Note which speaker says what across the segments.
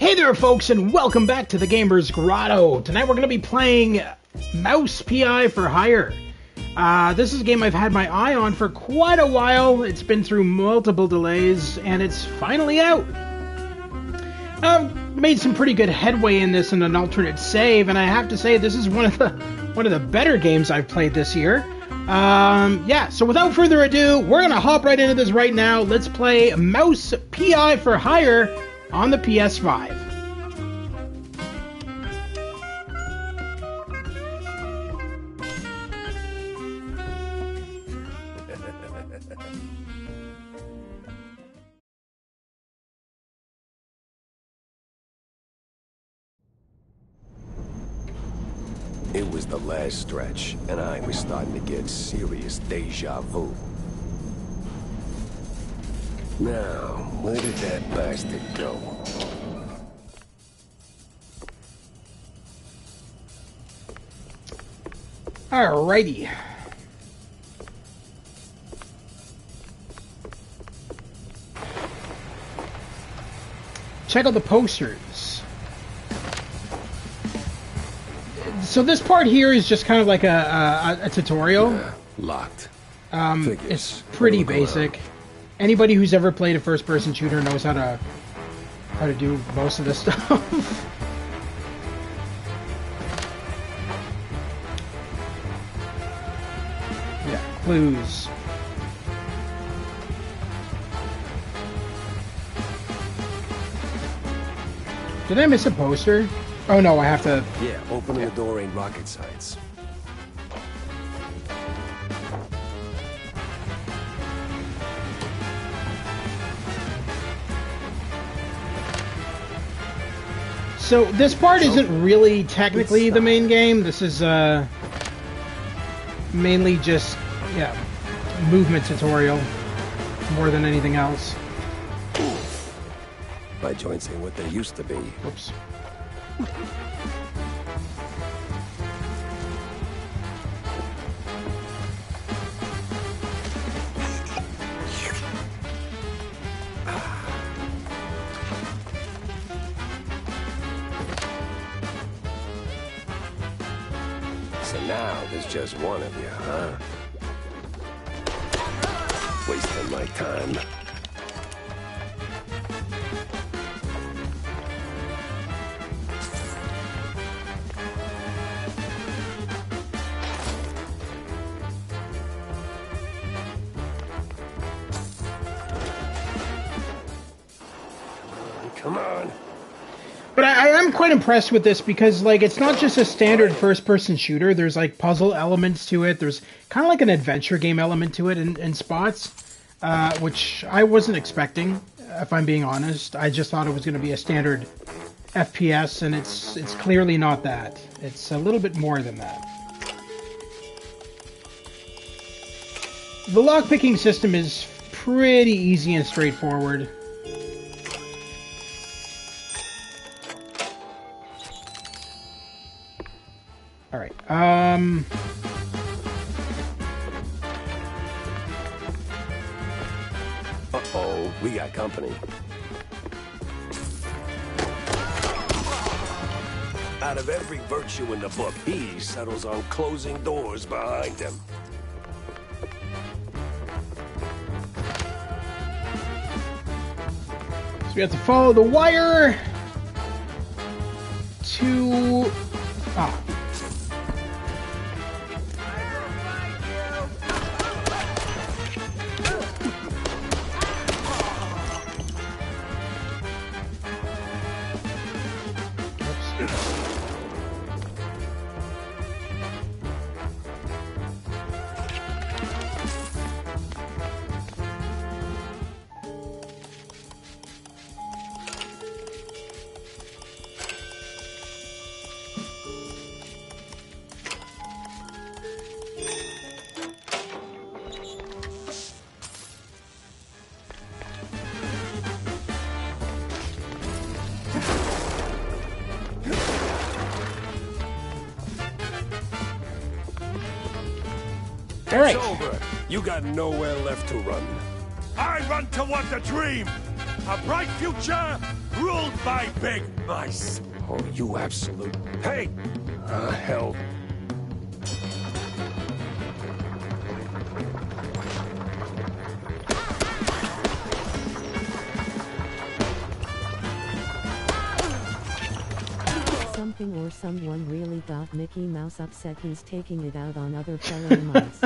Speaker 1: Hey there, folks, and welcome back to the Gamer's Grotto. Tonight we're going to be playing Mouse PI for Hire. This is a game I've had my eye on for quite a while. It's been through multiple delays, and it's finally out. I've made some pretty good headway in this in an alternate save, and I have to say this is one of the better games I've played this year. Yeah, so without further ado, we're going to hop right into this right now. Let's play Mouse PI for Hire on the PS5.
Speaker 2: It was the last stretch, and I was starting to get serious deja vu. Now, where did that bastard go?
Speaker 1: Alrighty. Check out the posters. So this part here is just kind of like a tutorial.
Speaker 2: Locked.
Speaker 1: It's pretty basic. Anybody who's ever played a first-person shooter knows how to do most of this stuff. Yeah, clues. Did I miss a poster? Oh no, I have to...
Speaker 2: Yeah, opening the door ain't rocket science.
Speaker 1: So this part isn't really technically the main game. This is mainly just, yeah, movement tutorial more than anything else.
Speaker 2: My joints ain't what they used to be.
Speaker 1: Whoops.
Speaker 2: So now there's just one of you, huh? Wasting my time. Come on.
Speaker 1: But I am quite impressed with this because, like, it's not just a standard first-person shooter. There's, like, puzzle elements to it. There's kind of like an adventure game element to it in spots, which I wasn't expecting, if I'm being honest. I just thought it was going to be a standard FPS, and it's clearly not that. It's a little bit more than that. The lockpicking system is pretty easy and straightforward. All right.
Speaker 2: Uh-oh, we got company. Out of every virtue in the book, he settles on closing doors behind him.
Speaker 1: So we have to follow the wire to... Ah.
Speaker 2: All right. It's over. You got nowhere left to run.
Speaker 3: I run towards a dream. A bright future ruled by big mice.
Speaker 2: Oh, you absolute... Hey! Hell.
Speaker 4: Something or someone really got Mickey Mouse upset. He's taking it out on other fellow mice.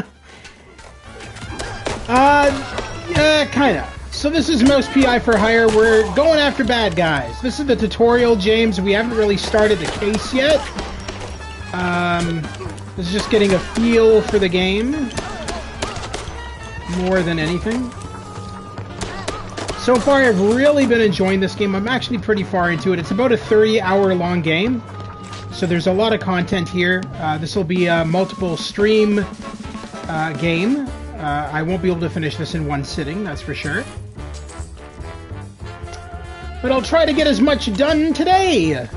Speaker 1: Yeah, kinda. So this is Mouse PI for Hire. We're going after bad guys. This is the tutorial, James. We haven't really started the case yet. This is just getting a feel for the game more than anything. So far, I've really been enjoying this game. I'm actually pretty far into it. It's about a 30-hour-long game, so there's a lot of content here. This will be a multiple stream game. I won't be able to finish this in one sitting, that's for sure. But I'll try to get as much done today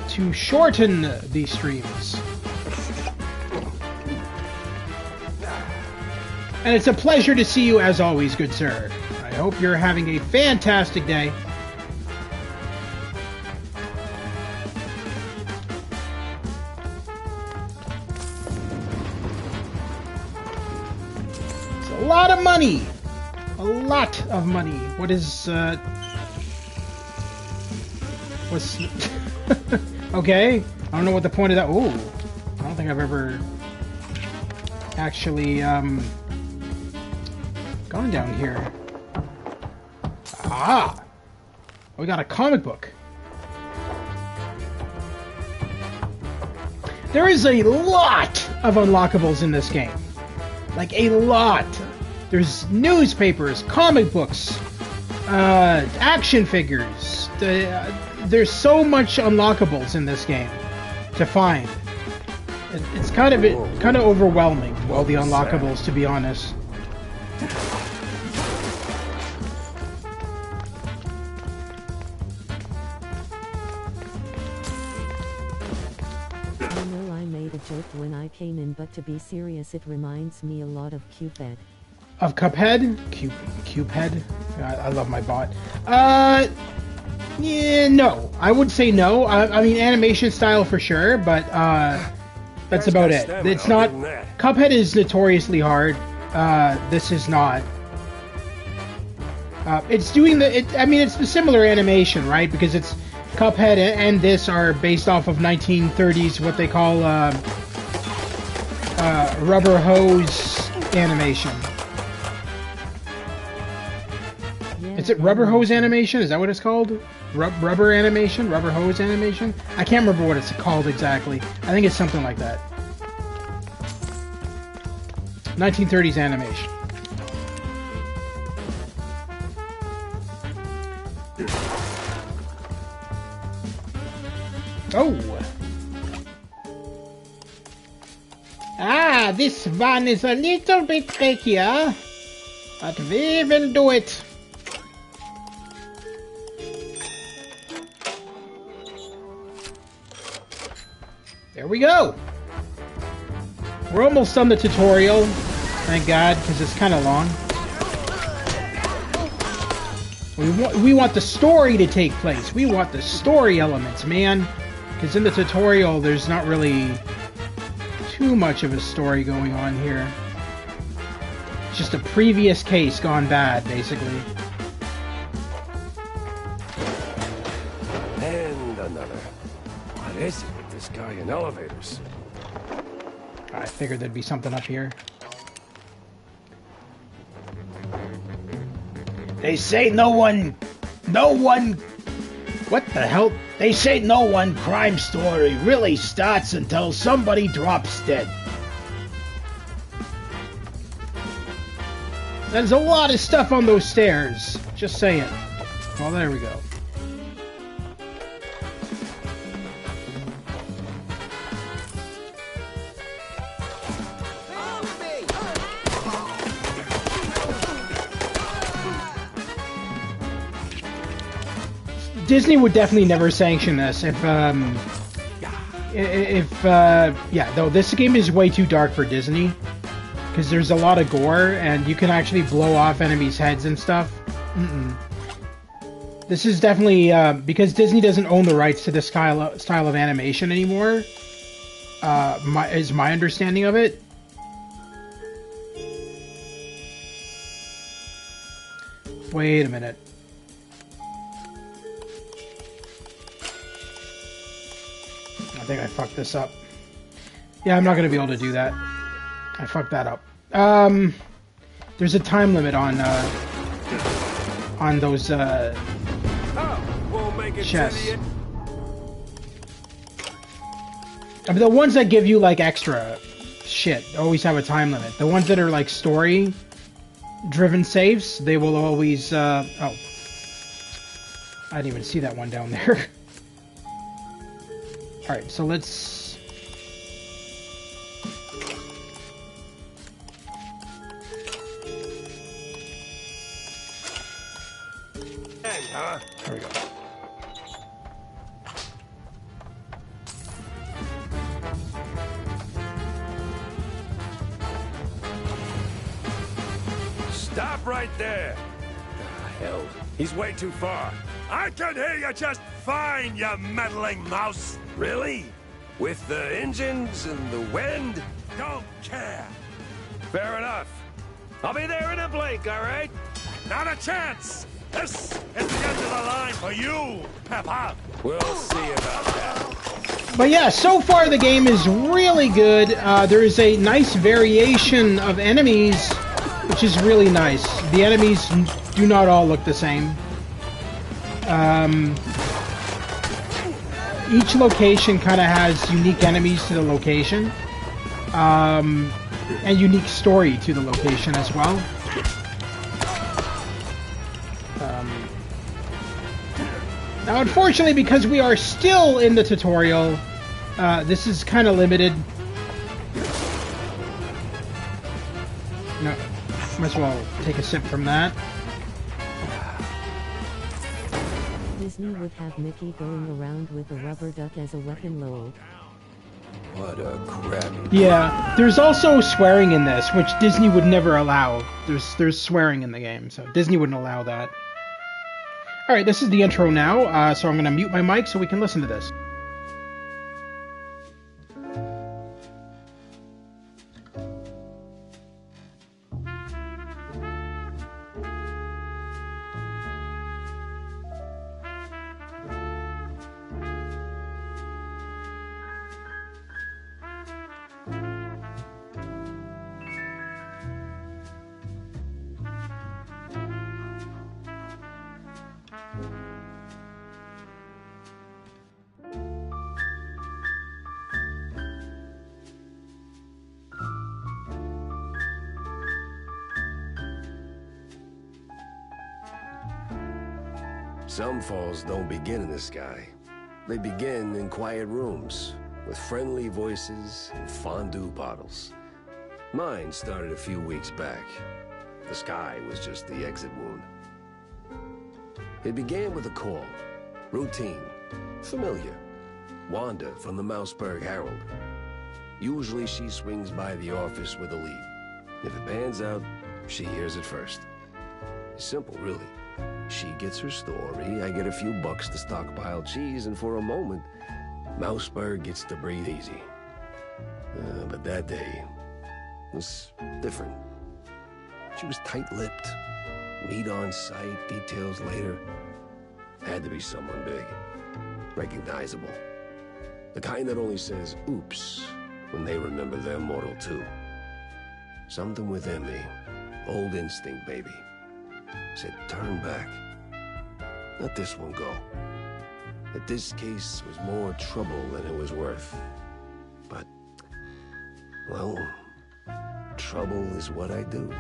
Speaker 1: to shorten these streams. And it's a pleasure to see you as always, good sir. I hope you're having a fantastic day. It's a lot of money. A lot of money. What is, what's... Okay. I don't know what the point of that... Ooh. I don't think I've ever actually, gone down here. Ah! We got a comic book. There is a lot of unlockables in this game. Like, a lot. There's newspapers, comic books, action figures. There's so much unlockables in this game to find. It's kind of overwhelming, all the unlockables, to be honest.
Speaker 4: I know I made a joke when I came in, but to be serious, it reminds me a lot of Cuphead.
Speaker 1: Of Cuphead? Cuphead? I love my bot. Yeah, no. I would say no. I mean, animation style for sure, but that's about it. It's not... Cuphead is notoriously hard. This is not. It's doing the... I mean, it's the similar animation, right? Because it's... Cuphead and this are based off of 1930s, what they call rubber hose animation.
Speaker 4: Yeah,
Speaker 1: Is it rubber hose animation? Is that what it's called? Rubber animation? Rubber hose animation? I can't remember what it's called exactly. I think it's something like that. 1930s animation. Oh! Ah, this one is a little bit trickier, but we will do it. There we go. We're almost done the tutorial, thank God, because it's kind of long. We want the story to take place. We want the story elements, man. Because in the tutorial, there's not really too much of a story going on here. It's just a previous case gone bad, basically.
Speaker 2: And another. What is it with this guy in elevators?
Speaker 1: I figured there'd be something up here. They say no one... What the hell? They say no one crime story really starts until somebody drops dead. There's a lot of stuff on those stairs. Just saying. Well, there we go. Disney would definitely never sanction this yeah, though this game is way too dark for Disney because there's a lot of gore and you can actually blow off enemies' heads and stuff. This is definitely because Disney doesn't own the rights to this style of animation anymore. Is my understanding of it. Wait a minute. I think I fucked this up. Yeah, I'm not going to be able to do that. I fucked that up. There's a time limit on those chests. I mean, the ones that give you like extra shit always have a time limit. The ones that are like story driven saves, they will always oh, I didn't even see that one down there. Alright, so let's... There we go.
Speaker 3: Stop right there!
Speaker 2: Hell,
Speaker 3: He's way too far. I can hear you just fine, you meddling mouse!
Speaker 2: really? With the engines and the wind?
Speaker 3: Don't care!
Speaker 2: Fair enough. I'll be there in a blink, all right?
Speaker 3: Not a chance! This is the end of the line for you, Peppa!
Speaker 2: We'll see about that.
Speaker 1: But yeah, so far the game is really good. There is a nice variation of enemies, which is really nice. The enemies do not all look the same. Each location kind of has unique enemies to the location, and unique story to the location as well. Now, unfortunately, because we are still in the tutorial, this is kind of limited. No, might as well take a sip from that.
Speaker 4: Disney would have Mickey going around with a rubber duck as a weapon load.
Speaker 2: What a crap.
Speaker 1: Yeah, there's also swearing in this, which Disney would never allow. There's swearing in the game, so Disney wouldn't allow that. All right, this is the intro now, so I'm going to mute my mic so we can listen to this.
Speaker 2: Some falls don't begin in the sky. They begin in quiet rooms, with friendly voices and fondue bottles. Mine started a few weeks back. The sky was just the exit wound. It began with a call. Routine. Familiar. Wanda from the Mouseberg Herald. Usually she swings by the office with a lead. If it pans out, she hears it first. It's simple, really. She gets her story, I get a few bucks to stockpile cheese, and for a moment, Mouseberg gets to breathe easy. But that day was different. She was tight-lipped. Meat on sight, details later. Had to be someone big. Recognizable. The kind that only says, oops, when they remember they're mortal too. Something within me, old instinct, baby, said turn back. Let this one go. That this case was more trouble than it was worth. But, well, trouble is what I do.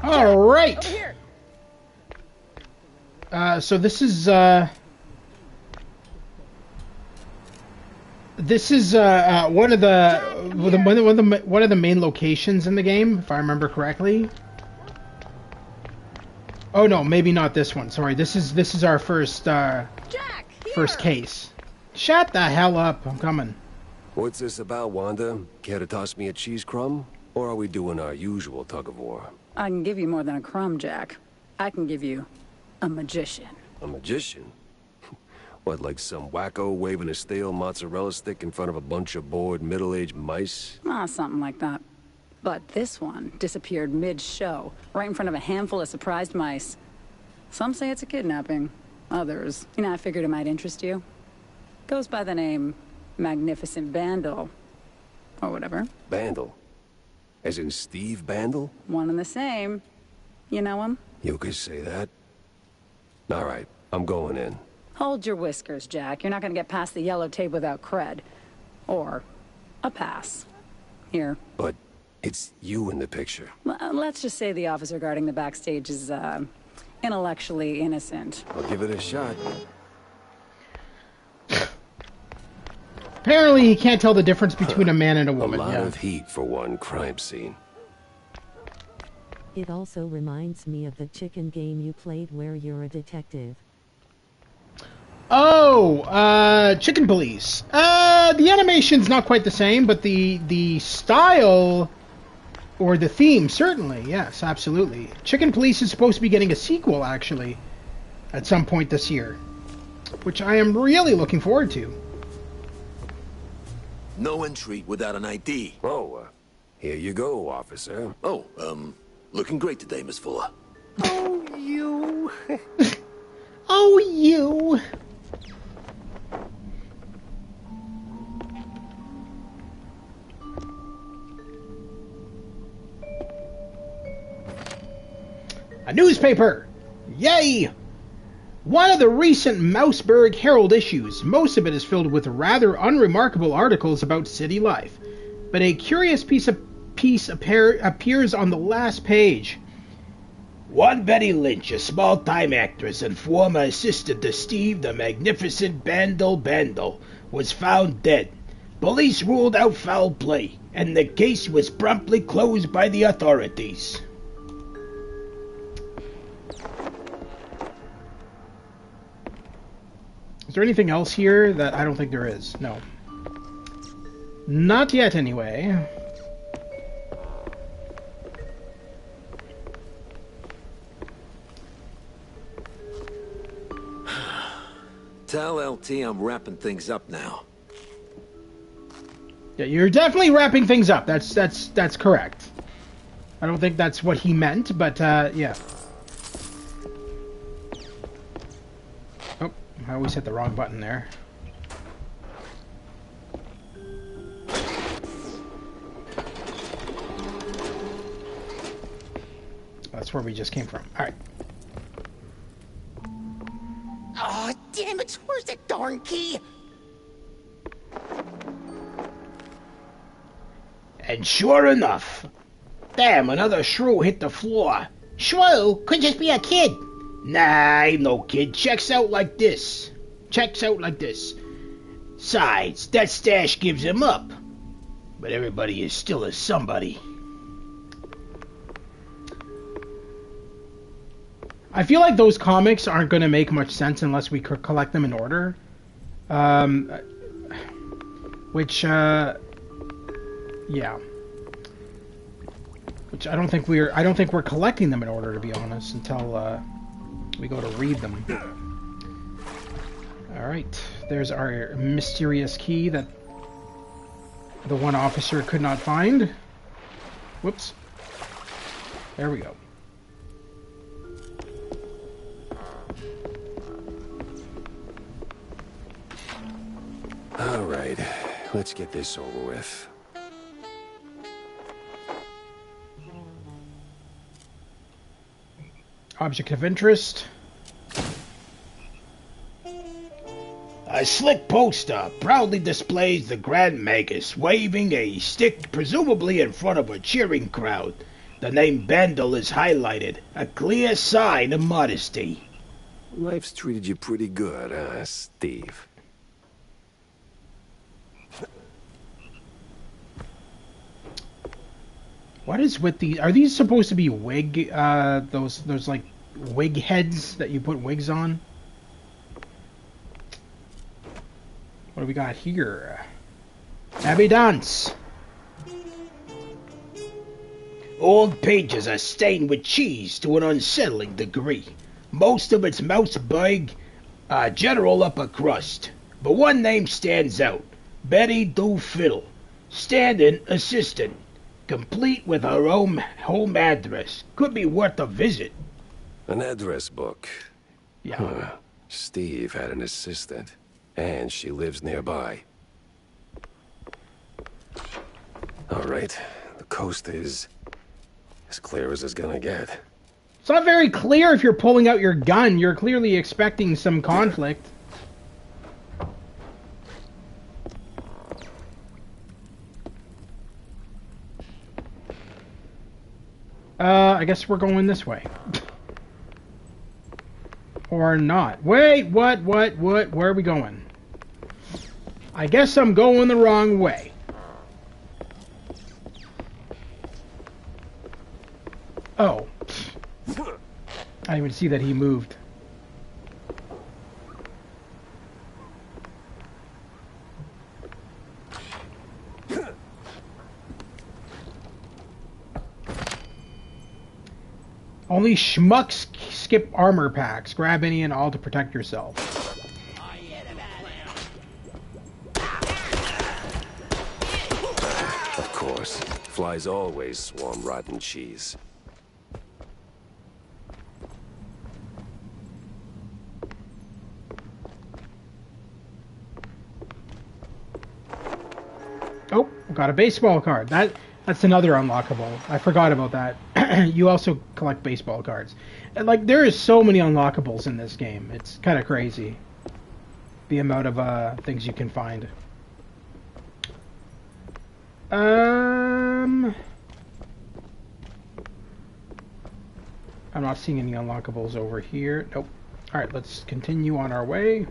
Speaker 1: All right. So this is one of the main locations in the game, if I remember correctly. Oh no, maybe not this one. Sorry, this is our first first case. Shut the hell up! I'm coming.
Speaker 2: What's this about, Wanda? Care to toss me a cheese crumb? Or are we doing our usual tug-of-war?
Speaker 5: I can give you more than a crumb, Jack. I can give you a magician.
Speaker 2: A magician? What, like some wacko waving a stale mozzarella stick in front of a bunch of bored middle-aged mice?
Speaker 5: Something like that. But this one disappeared mid-show, right in front of a handful of surprised mice. Some say it's a kidnapping. Others, I figured it might interest you. Goes by the name Magnificent Bandle. Or whatever.
Speaker 2: Bandle? As in Steve Bandle?
Speaker 5: One and the same. You know him?
Speaker 2: You could say that. All right, I'm going in.
Speaker 5: Hold your whiskers, Jack. You're not gonna get past the yellow tape without cred. Or a pass. Here.
Speaker 2: But it's you in the picture.
Speaker 5: Let's just say the officer guarding the backstage is, intellectually innocent.
Speaker 2: I'll give it a shot.
Speaker 1: Apparently he can't tell the difference between a man and a woman.
Speaker 2: A lot of heat for one crime scene.
Speaker 4: It also reminds me of the chicken game you played where you're a detective.
Speaker 1: Oh, Chicken Police. The animation's not quite the same, but the style or the theme, certainly. Yes, absolutely. Chicken Police is supposed to be getting a sequel, actually, at some point this year, which I am really looking forward to.
Speaker 6: No entry without an ID.
Speaker 2: Oh, here you go, officer.
Speaker 6: Oh, looking great today, Miss Fuller.
Speaker 2: Oh, you.
Speaker 1: Oh, you. A newspaper! Yay! One of the recent Mouseberg Herald issues. Most of it is filled with rather unremarkable articles about city life. But a curious piece appears on the last page. One Betty Lynch, a small-time actress and former assistant to Steve the Magnificent Bandle, was found dead. Police ruled out foul play, and the case was promptly closed by the authorities. Is there anything else here that I don't think there is? No. Not yet, anyway.
Speaker 6: Tell LT I'm wrapping things up now.
Speaker 1: Yeah, you're definitely wrapping things up. That's correct. I don't think that's what he meant, but yeah. Oh, I always hit the wrong button there. That's where we just came from. All right.
Speaker 7: Oh, damn it! Where's that darn key?
Speaker 8: And sure enough, damn, another shrew hit the floor.
Speaker 7: Shrew? Could just be a kid.
Speaker 8: Nah, ain't no kid. Checks out like this. Sides, that stash gives him up. But everybody is still a somebody.
Speaker 1: I feel like those comics aren't going to make much sense unless we collect them in order. Which, yeah. Which I don't think we're collecting them in order, to be honest, until we go to read them. Alright, there's our mysterious key that the one officer could not find. Whoops. There we go.
Speaker 2: All right, let's get this over with.
Speaker 1: Object of interest.
Speaker 8: A slick poster proudly displays the Grand Magus waving a stick, presumably in front of a cheering crowd. The name Bandel is highlighted, a clear sign of modesty.
Speaker 2: Life's treated you pretty good, huh, Steve?
Speaker 1: What is with these? Are these supposed to be wig? Those like wig heads that you put wigs on? What do we got here? Evidence.
Speaker 8: Old pages are stained with cheese to an unsettling degree. Most of it's Mouseberg, general upper crust. But one name stands out. Betty Do Fiddle. Stand-in assistant. Complete with her own home address. Could be worth a visit.
Speaker 2: An address book.
Speaker 1: Yeah.
Speaker 2: Huh. Steve had an assistant, and she lives nearby. All right, the coast is as clear as it's gonna get.
Speaker 1: It's not very clear if you're pulling out your gun. You're clearly expecting some conflict. I guess we're going this way. Or not. Wait, what? Where are we going? I guess I'm going the wrong way. Oh. I didn't even see that he moved. Only schmucks skip armor packs. Grab any and all to protect yourself.
Speaker 2: Of course, flies always swarm rotten cheese.
Speaker 1: Oh, got a baseball card. That's another unlockable. I forgot about that. You also collect baseball cards. And, like, there is so many unlockables in this game. It's kind of crazy. The amount of things you can find. I'm not seeing any unlockables over here. Nope. Alright, let's continue on our way.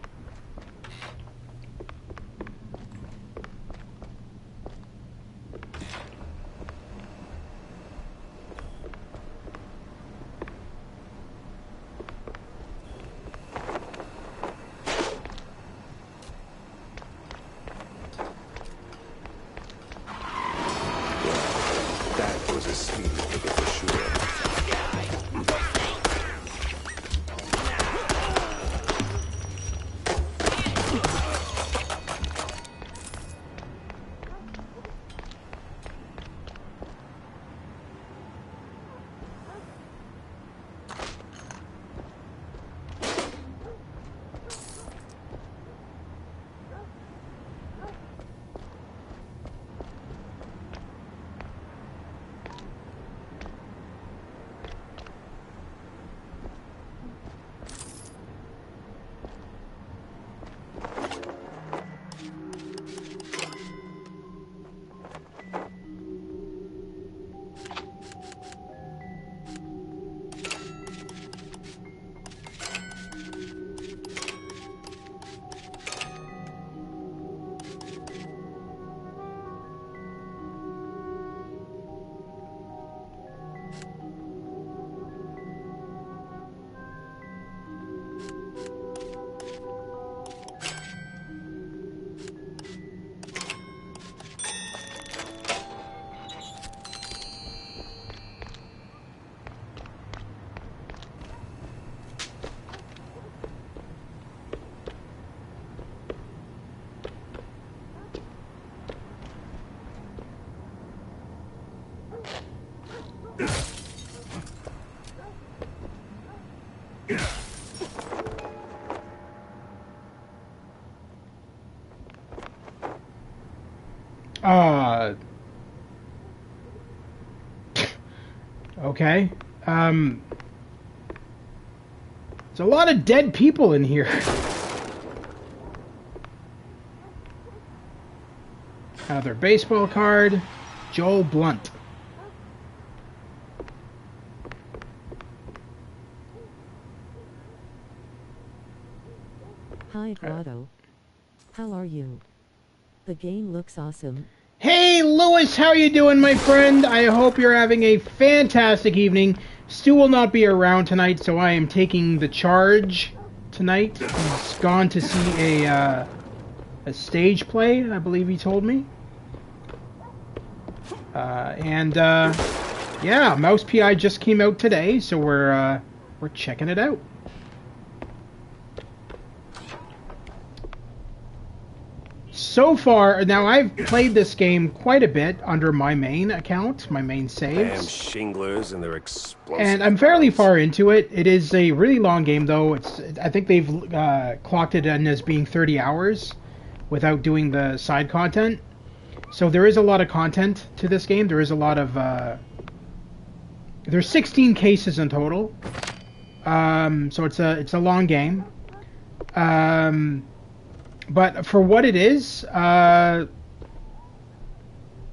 Speaker 1: Okay. There's a lot of dead people in here. Another baseball card. Joel Blunt.
Speaker 4: Hi Grotto. How are you? The game looks awesome.
Speaker 1: Hey Lewis, how you doing, my friend? I hope you're having a fantastic evening. Stu will not be around tonight, so I am taking the charge tonight. He's gone to see a stage play, I believe he told me. Yeah, Mouse PI just came out today, so we're checking it out. So far, now I've played this game quite a bit under my main account, my main saves.
Speaker 2: Damn shinglers and their explosive.
Speaker 1: And I'm fairly far into it. It is a really long game, though. I think they've clocked it in as being 30 hours without doing the side content. So there is a lot of content to this game. There is a lot of... There's 16 cases in total. So it's a long game. But for what it is, how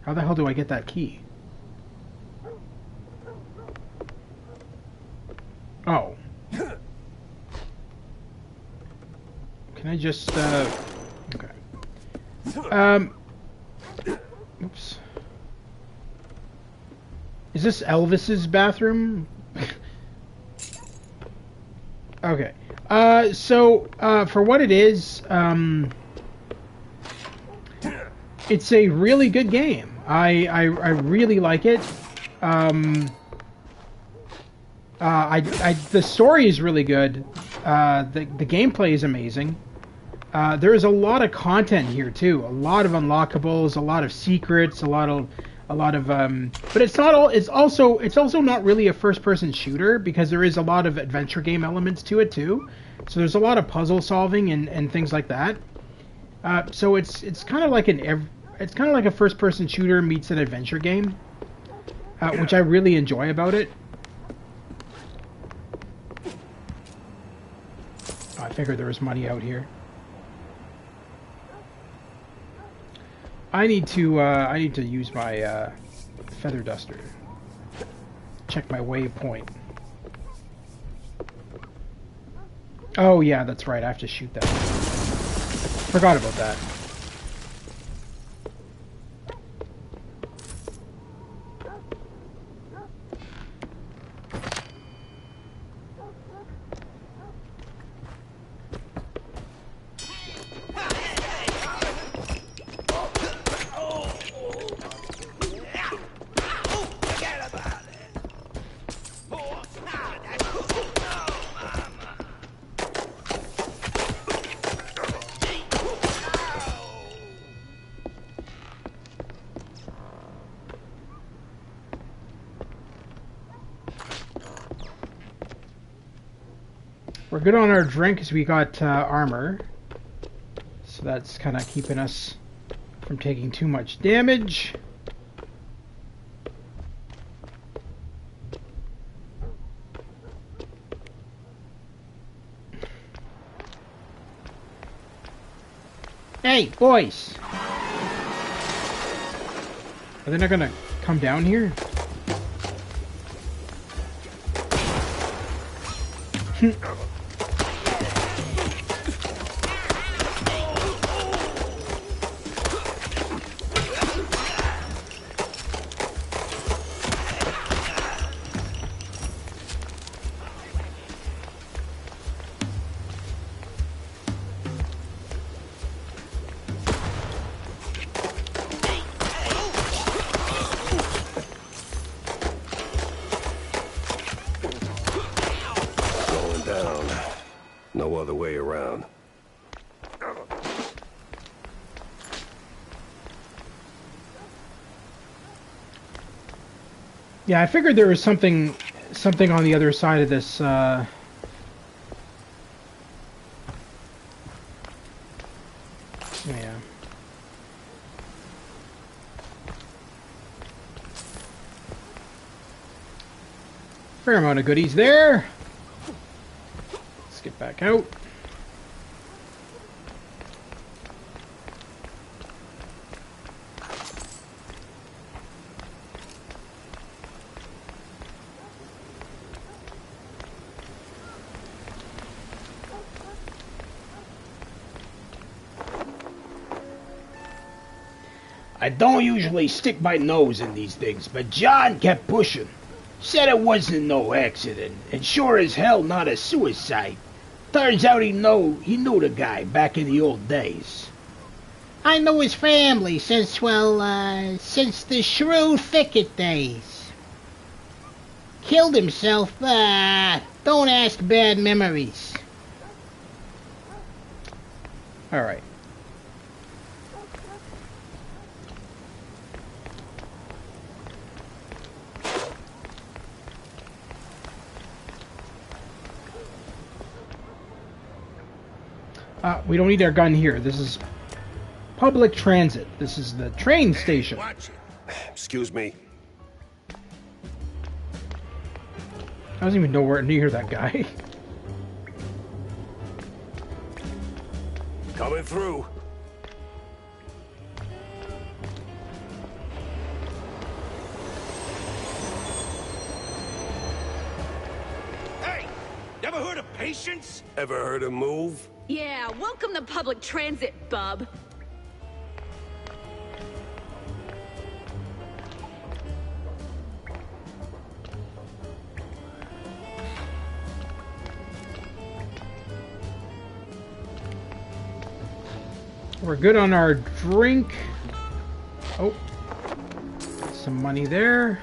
Speaker 1: the hell do I get that key? Oh. Can I just, okay. Oops. Is this Elvis's bathroom? Okay. So for what it is, it's a really good game. I really like it. The story is really good. The gameplay is amazing. There is a lot of content here too. A lot of unlockables, a lot of secrets, a lot of but it's not all. It's also not really a first-person shooter because there is a lot of adventure game elements to it too. So there's a lot of puzzle solving and things like that. So it's kind of like a first-person shooter meets an adventure game, which I really enjoy about it. Oh, I figured there was money out here. I need to use my feather duster. Check my waypoint. Oh yeah, that's right. I have to shoot that. Forgot about that. We're good on our drink because we got armor. So that's kind of keeping us from taking too much damage. Hey, boys! Are they not gonna come down here?
Speaker 2: No other way around.
Speaker 1: Yeah, I figured there was something on the other side of this. Yeah. Fair amount of goodies there. Let's get back out.
Speaker 8: I don't usually stick my nose in these things, but John kept pushing. Said it wasn't no accident, and sure as hell not a suicide. Turns out he knew the guy back in the old days.
Speaker 9: I know his family since, well, since the Shrew Thicket days. Killed himself, don't ask bad memories.
Speaker 1: Alright. We don't need our gun here. This is public transit. This is the train station.
Speaker 2: Watch it. Excuse me.
Speaker 1: I wasn't even nowhere near that guy.
Speaker 2: Coming through.
Speaker 3: Hey! Never heard of patience?
Speaker 2: Ever heard of move?
Speaker 10: Yeah, welcome to public transit, bub.
Speaker 1: We're good on our drink. Oh, some money there.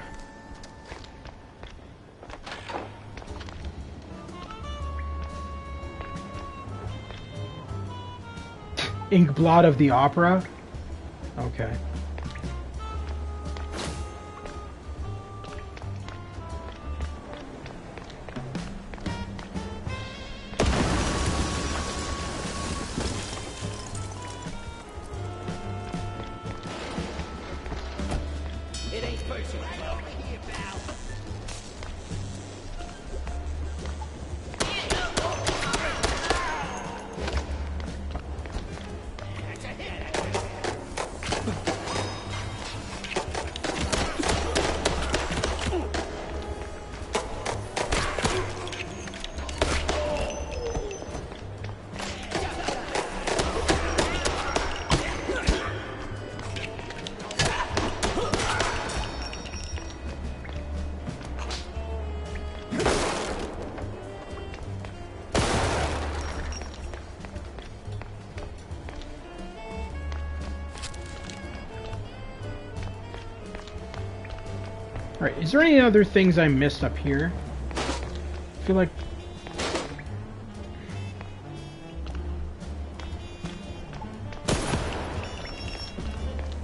Speaker 1: Inkblot of the Opera. Okay. Alright, is there any other things I missed up here? I feel like...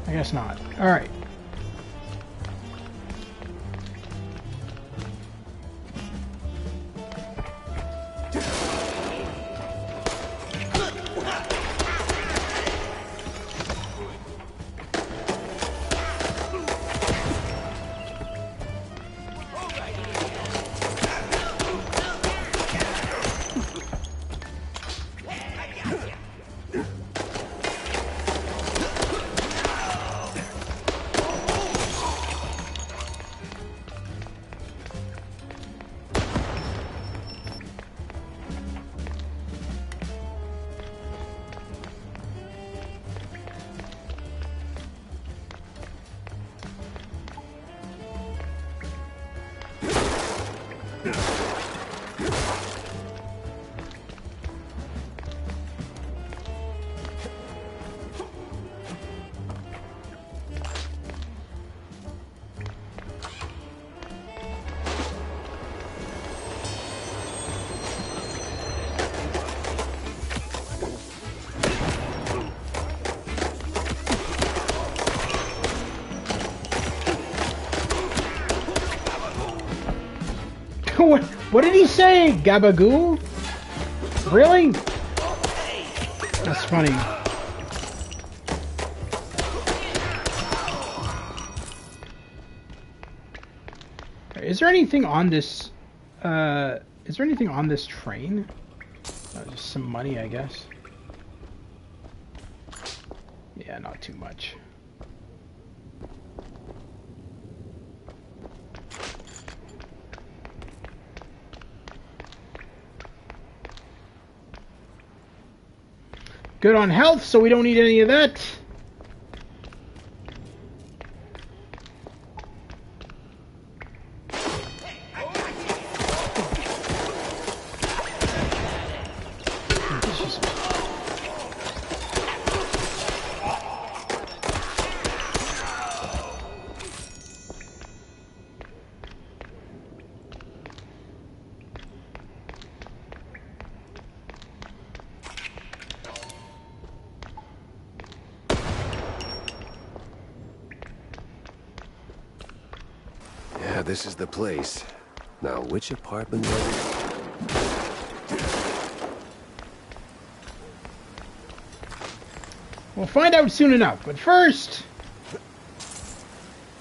Speaker 1: I guess not. Alright. What did he say? Gabagoo? Really? That's funny. Is there anything on this Is there anything on this train? Just some money, I guess. Yeah, not too much. Good on health, so we don't need any of that.
Speaker 2: This is the place. Now, which apartment was it?
Speaker 1: We'll find out soon enough, but first,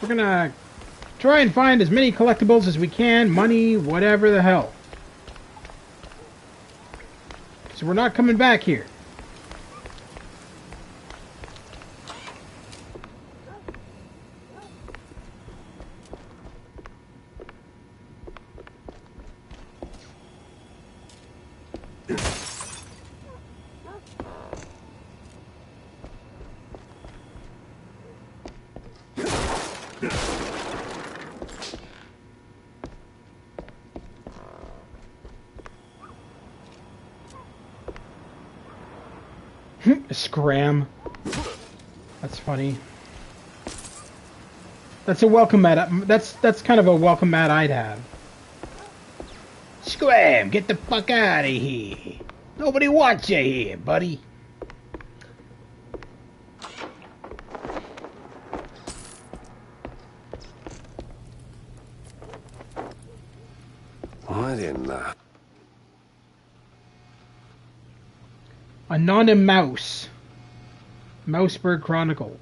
Speaker 1: we're gonna try and find as many collectibles as we can, money, whatever the hell. So we're not coming back here. Scram. That's funny. That's a welcome mat. That's kind of a welcome mat I'd have.
Speaker 8: Scram! Get the fuck out of here! Nobody wants you here, buddy.
Speaker 2: What in the...
Speaker 1: Anonymous Mouse. Mouseberg Chronicles.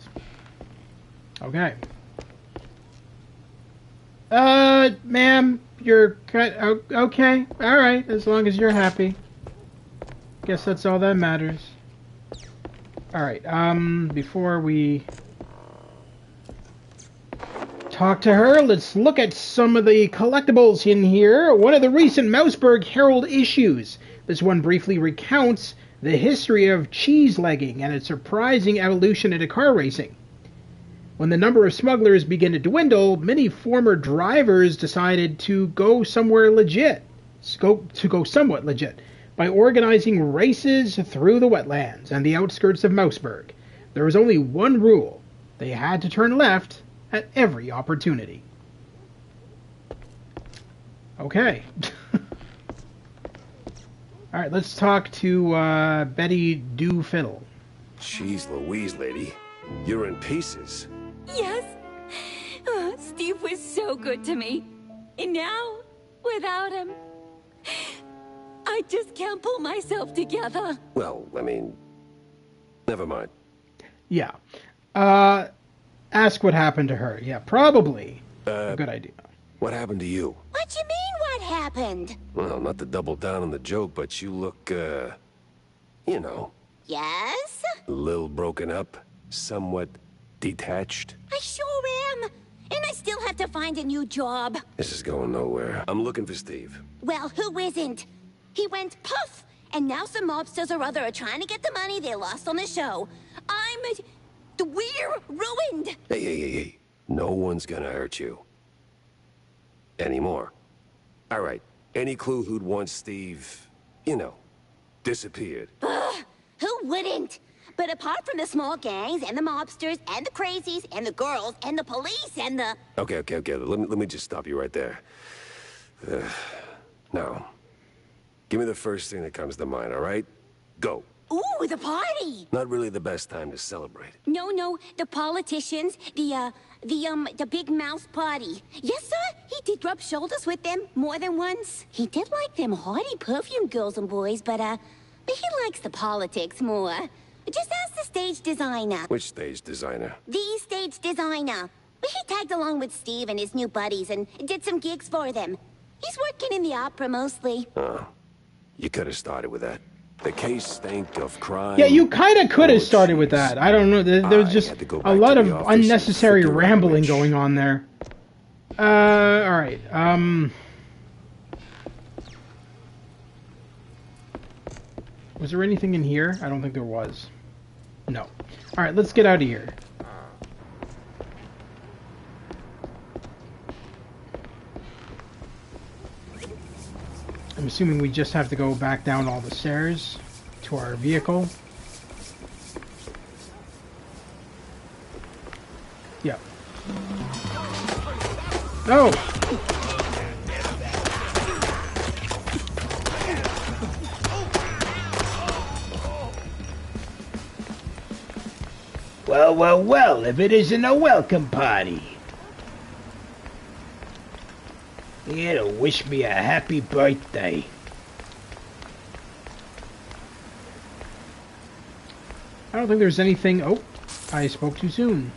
Speaker 1: Okay. Ma'am, you're okay. All right, as long as you're happy. Guess that's all that matters. All right. Before we talk to her, let's look at some of the collectibles in here. One of the recent Mouseberg Herald issues. This one briefly recounts the history of cheese legging and its surprising evolution into car racing. When the number of smugglers began to dwindle, many former drivers decided to go somewhere legit, somewhat legit, by organizing races through the wetlands and the outskirts of Mouseberg. There was only one rule: they had to turn left at every opportunity. Okay. All right, let's talk to Betty Fiddle.
Speaker 2: Jeez Louise, lady. You're in pieces.
Speaker 10: Yes. Oh, Steve was so good to me. And now, without him, I just can't pull myself together.
Speaker 2: Well, I mean, never mind.
Speaker 1: Yeah. Ask what happened to her. Yeah, probably a good idea.
Speaker 2: What happened to you?
Speaker 7: What you mean, what happened?
Speaker 2: Well, not to double down on the joke, but you look, you know.
Speaker 7: Yes?
Speaker 2: A little broken up, somewhat detached.
Speaker 7: I sure am. And I still have to find a new job.
Speaker 2: This is going nowhere. I'm looking for Steve.
Speaker 7: Well, who isn't? He went puff, and now some mobsters or other are trying to get the money they lost on the show. We're ruined.
Speaker 2: Hey. No one's gonna hurt you. Anymore. All right. Any clue who'd want Steve, you know, disappeared?
Speaker 7: Who wouldn't? But apart from the small gangs and the mobsters and the crazies and the girls and the police and the...
Speaker 2: Okay. Let me just stop you right there. Now, give me the first thing that comes to mind, all right? Go.
Speaker 7: Ooh, the party!
Speaker 2: Not really the best time to celebrate.
Speaker 7: No, the politicians, the big mouse party. Yes, sir, he did rub shoulders with them more than once. He did like them haughty perfume girls and boys, but he likes the politics more. Just ask the stage designer.
Speaker 2: Which stage designer?
Speaker 7: The stage designer. He tagged along with Steve and his new buddies and did some gigs for them. He's working in the opera mostly.
Speaker 2: Oh, you could have started with that. The case stank of crime.
Speaker 1: Yeah, you kind of could have
Speaker 2: Oh,
Speaker 1: started with
Speaker 2: jeez.
Speaker 1: that. I don't know. There's just
Speaker 2: had to go
Speaker 1: a
Speaker 2: back
Speaker 1: lot
Speaker 2: to
Speaker 1: of
Speaker 2: the office and
Speaker 1: unnecessary
Speaker 2: flip the
Speaker 1: rambling
Speaker 2: language.
Speaker 1: going on there. All right. Was there anything in here? I don't think there was. No. All right, let's get out of here. I'm assuming we just have to go back down all the stairs to our vehicle. Yep. Oh!
Speaker 8: Well, well, well, if it isn't a welcome party. Here to wish me a happy birthday.
Speaker 1: I don't think there's anything... Oh, I spoke too soon.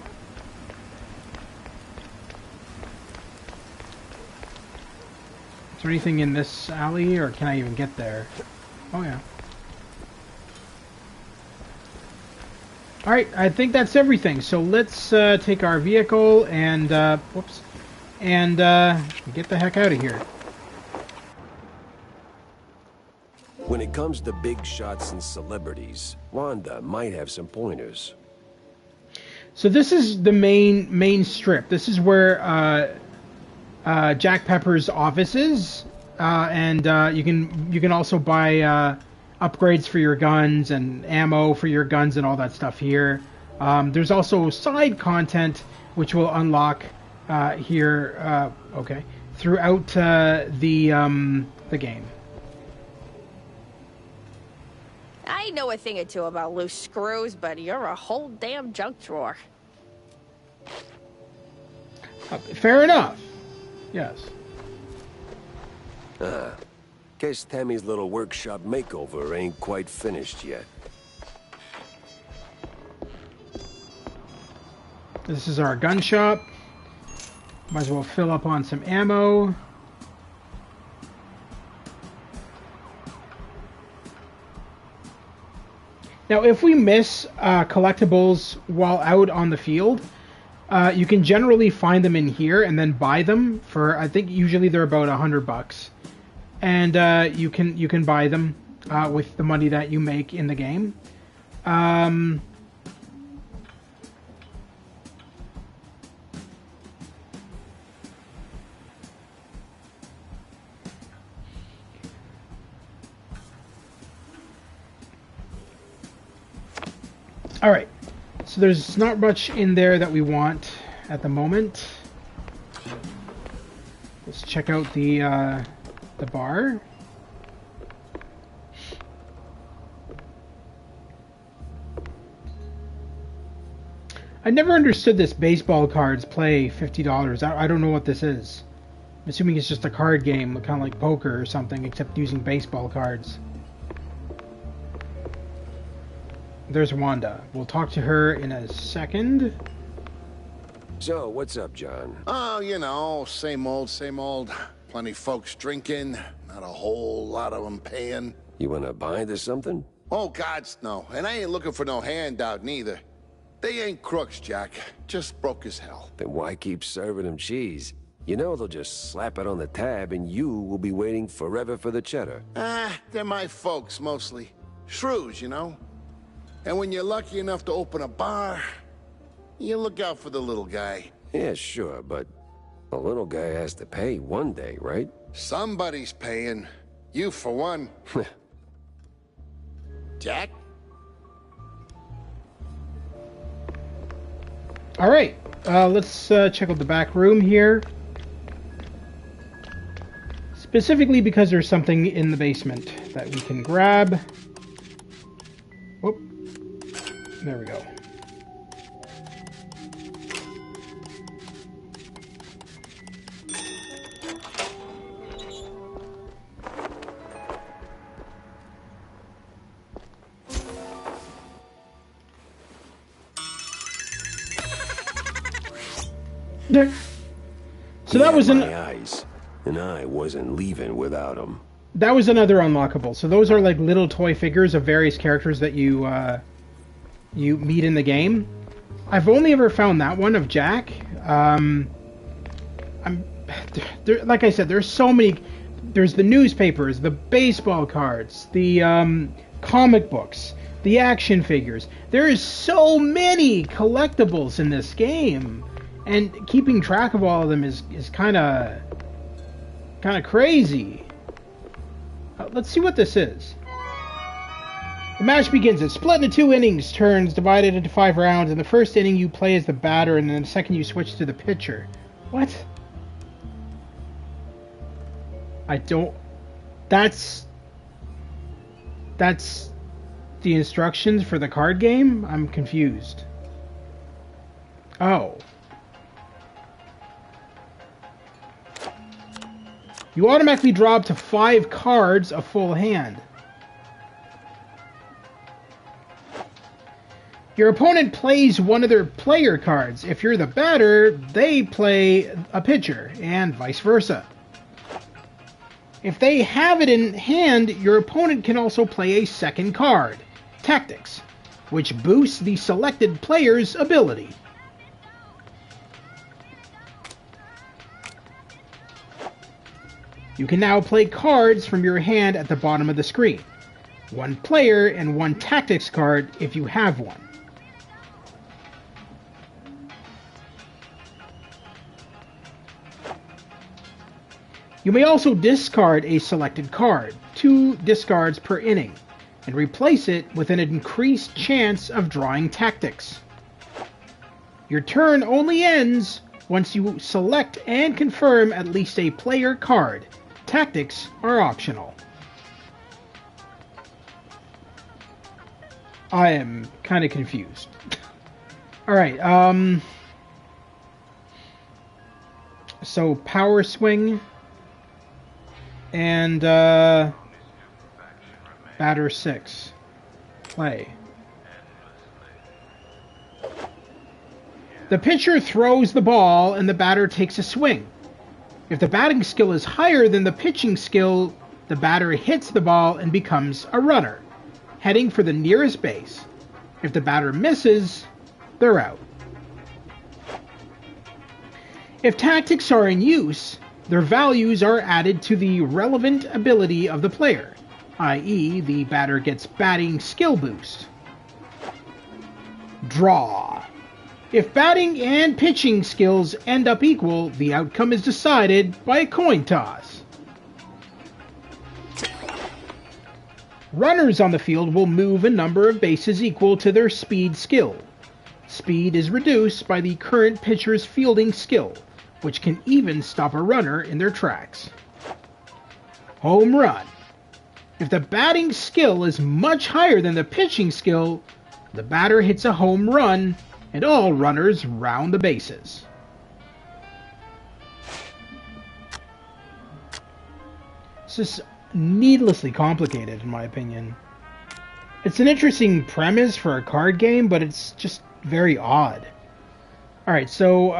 Speaker 1: Is there anything in this alley, or can I even get there? Oh, yeah. Alright, I think that's everything. So let's take our vehicle and, whoops, and get the heck out of here.
Speaker 2: When it comes to big shots and celebrities, Wanda might have some pointers.
Speaker 1: So this is the main strip. This is where Jack Pepper's office is, and you can also buy upgrades for your guns and ammo for your guns and all that stuff here. There's also side content which will unlock here. Okay, throughout the game.
Speaker 11: I know a thing or two about loose screws, but you're a whole damn junk drawer.
Speaker 1: Fair enough. Yes.
Speaker 2: Guess Tammy's little workshop makeover ain't quite finished yet.
Speaker 1: This is our gun shop. Might as well fill up on some ammo. Now, if we miss collectibles while out on the field, you can generally find them in here and then buy them for, I think usually they're about $100. And you can buy them with the money that you make in the game. All right, so there's not much in there that we want at the moment. Let's check out the bar. I never understood this baseball cards play $50. I don't know what this is. I'm assuming it's just a card game, kind of like poker or something, except using baseball cards. There's Wanda. We'll talk to her in a second.
Speaker 2: So, what's up, John?
Speaker 12: Oh, you know, same old, same old. Plenty folks drinking, not a whole lot of them paying.
Speaker 2: You wanna bind or something?
Speaker 12: Oh, gods, no. And I ain't looking for no handout, neither. They ain't crooks, Jack. Just broke as hell.
Speaker 2: Then why keep serving them cheese? You know they'll just slap it on the tab and you will be waiting forever for the cheddar.
Speaker 12: They're my folks, mostly. Shrews, you know? And when you're lucky enough to open a bar, you look out for the little guy.
Speaker 2: Yeah, sure, but the little guy has to pay one day, right?
Speaker 12: Somebody's paying. You, for one. Jack?
Speaker 1: All right, let's check out the back room here. Specifically because there's something in the basement that we can grab. Whoop. There we go. There. So that was
Speaker 2: my eyes. and I wasn't leaving without them.
Speaker 1: That was another unlockable. So those are like little toy figures of various characters that you meet in the game. I've only ever found that one of Jack. Like I said, there's so many. There's the newspapers, the baseball cards, the comic books, the action figures. There is so many collectibles in this game, and keeping track of all of them is kind of crazy. Let's see what this is. The match begins. It's split into 2 innings, turns divided into 5 rounds. In the first inning, you play as the batter, and in the second, you switch to the pitcher. What? I don't... That's the instructions for the card game? I'm confused. Oh. You automatically draw up to 5 cards a full hand. Your opponent plays one of their player cards. If you're the batter, they play a pitcher, and vice versa. If they have it in hand, your opponent can also play a second card, Tactics, which boosts the selected player's ability. You can now play cards from your hand at the bottom of the screen. 1 player and 1 Tactics card if you have one. You may also discard a selected card, 2 discards per inning, and replace it with an increased chance of drawing Tactics. Your turn only ends once you select and confirm at least a player card. Tactics are optional. I am kind of confused. Alright, so Power Swing and Batter 6. Play. The pitcher throws the ball and the batter takes a swing. If the batting skill is higher than the pitching skill, the batter hits the ball and becomes a runner, heading for the nearest base. If the batter misses, they're out. If tactics are in use, their values are added to the relevant ability of the player, i.e., the batter gets batting skill boost. Draw. If batting and pitching skills end up equal, the outcome is decided by a coin toss. Runners on the field will move a number of bases equal to their speed skill. Speed is reduced by the current pitcher's fielding skill, which can even stop a runner in their tracks. Home run. If the batting skill is much higher than the pitching skill, the batter hits a home run and all runners round the bases. This is needlessly complicated, in my opinion. It's an interesting premise for a card game, but it's just very odd. Alright, so,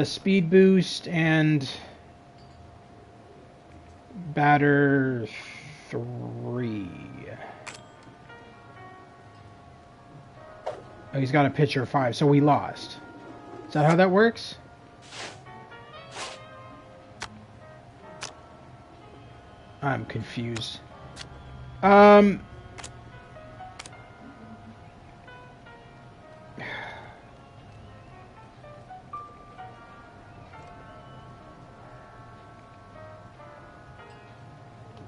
Speaker 1: speed boost and batter 3. Oh, he's got a pitcher 5, so we lost. Is that how that works? I'm confused.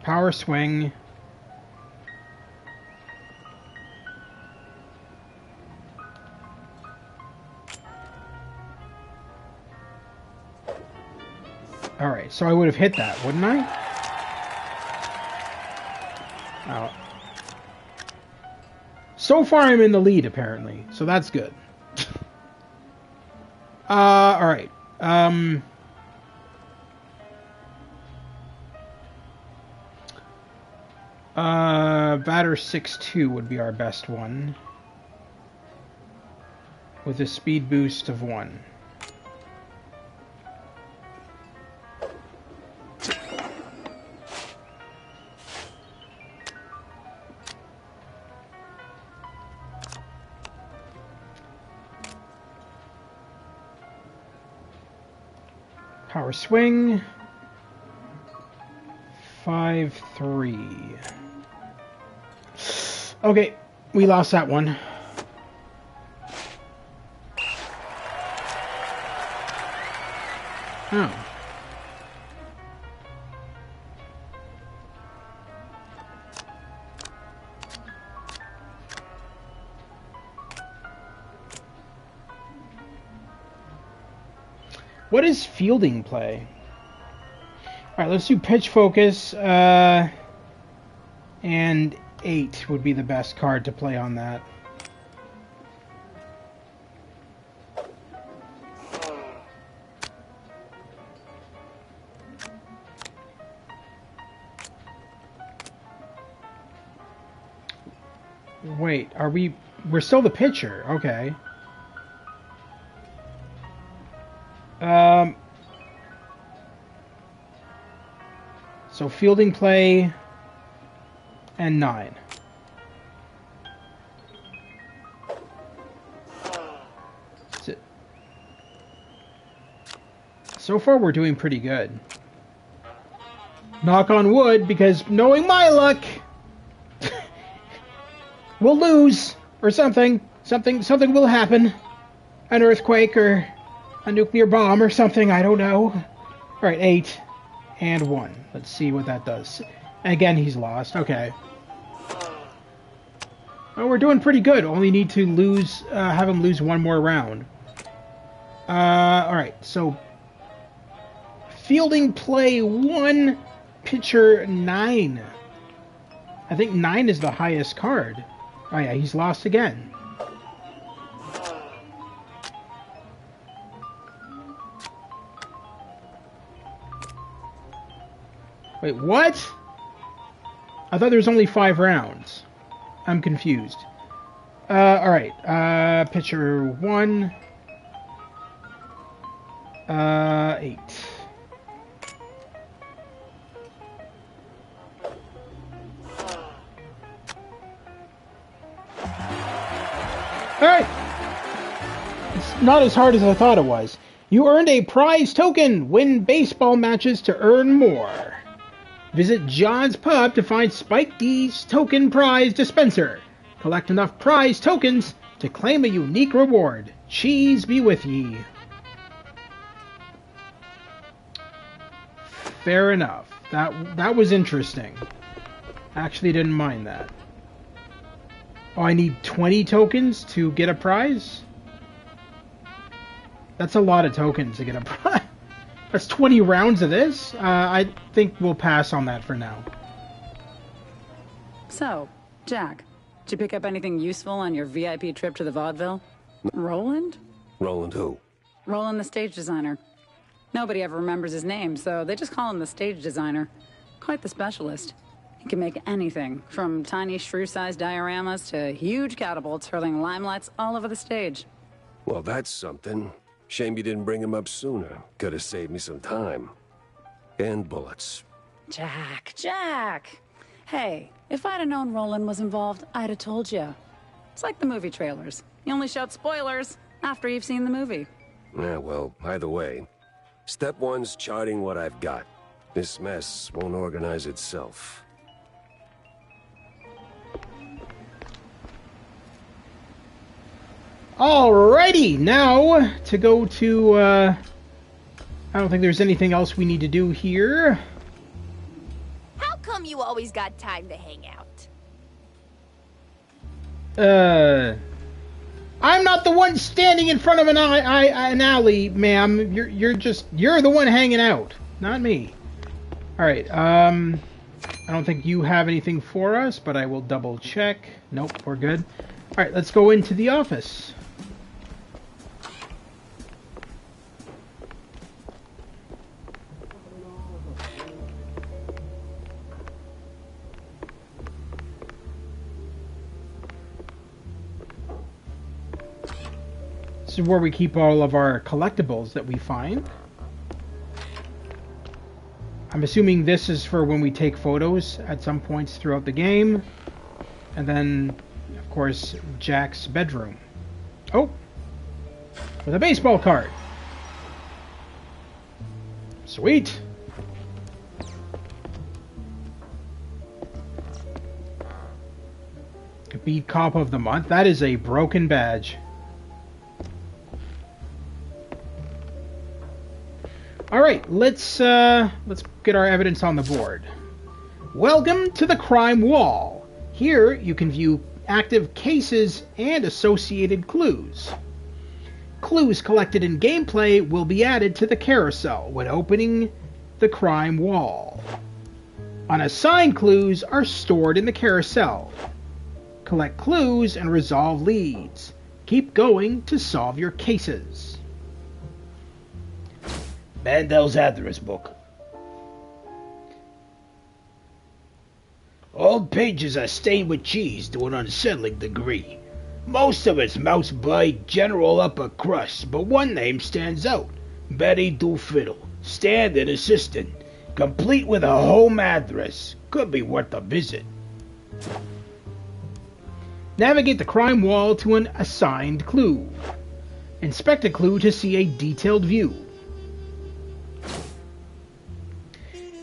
Speaker 1: Power swing. Alright, so I would have hit that, wouldn't I? Oh. So far I'm in the lead, apparently, so that's good. Alright. Batter 6-2 would be our best one. with a speed boost of 1. Power swing. 5-3. Okay, we lost that one. Oh. What is fielding play? Alright, let's do pitch focus, and 8 would be the best card to play on that. Wait, we're still the pitcher, okay. So fielding play and 9. That's it. So far we're doing pretty good. Knock on wood, because knowing my luck, we'll lose or something. Something will happen. An earthquake or a nuclear bomb or something, I don't know. Alright, 8 and 1. Let's see what that does. Again, he's lost. Okay. Well, we're doing pretty good. Only need to lose, have him lose one more round. Alright, so fielding play 1, pitcher 9. I think 9 is the highest card. Oh yeah, he's lost again. Wait, what? I thought there was only 5 rounds. I'm confused. Alright. Pitcher 1. 8. Alright! It's not as hard as I thought it was. You earned a prize token! Win baseball matches to earn more. Visit John's Pub to find Spike D's token prize dispenser. Collect enough prize tokens to claim a unique reward. Cheese be with ye. Fair enough. That was interesting. Actually didn't mind that. Oh, I need 20 tokens to get a prize? That's a lot of tokens to get a prize. That's 20 rounds of this? I think we'll pass on that for now.
Speaker 5: So, Jack, did you pick up anything useful on your VIP trip to the vaudeville? Roland?
Speaker 2: Roland who?
Speaker 5: Roland the stage designer. Nobody ever remembers his name, so they just call him the stage designer. Quite the specialist. He can make anything, from tiny shrew-sized dioramas to huge catapults hurling limelights all over the stage.
Speaker 2: Well, that's something. Shame you didn't bring him up sooner. Could have saved me some time. And bullets.
Speaker 5: Jack! Hey, if I'd have known Roland was involved, I'd have told you. It's like the movie trailers. You only shout spoilers after you've seen the movie.
Speaker 2: Yeah, well, either way. Step 1's charting what I've got. This mess won't organize itself.
Speaker 1: Alrighty, now to go to, I don't think there's anything else we need to do here.
Speaker 11: How come you always got time to hang out?
Speaker 1: I'm not the one standing in front of an alley, ma'am. You're the one hanging out, not me. Alright, I don't think you have anything for us, but I will double check. Nope, we're good. Alright, let's go into the office. This is where we keep all of our collectibles that we find. I'm assuming this is for when we take photos at some points throughout the game. And then, of course, Jack's bedroom. Oh! With a baseball card. Sweet! Beat Cop of the Month. That is a broken badge. Alright, let's get our evidence on the board. Welcome to the crime wall. Here you can view active cases and associated clues. Clues collected in gameplay will be added to the carousel when opening the crime wall. Unassigned clues are stored in the carousel. Collect clues and resolve leads. Keep going to solve your cases.
Speaker 8: Mandel's address book. All pages are stained with cheese to an unsettling degree. Most of it's Mouseberg general upper crust, but one name stands out. Betty Doolittle, stand-in assistant, complete with a home address. Could be worth a visit.
Speaker 1: Navigate the crime wall to an assigned clue. Inspect a clue to see a detailed view.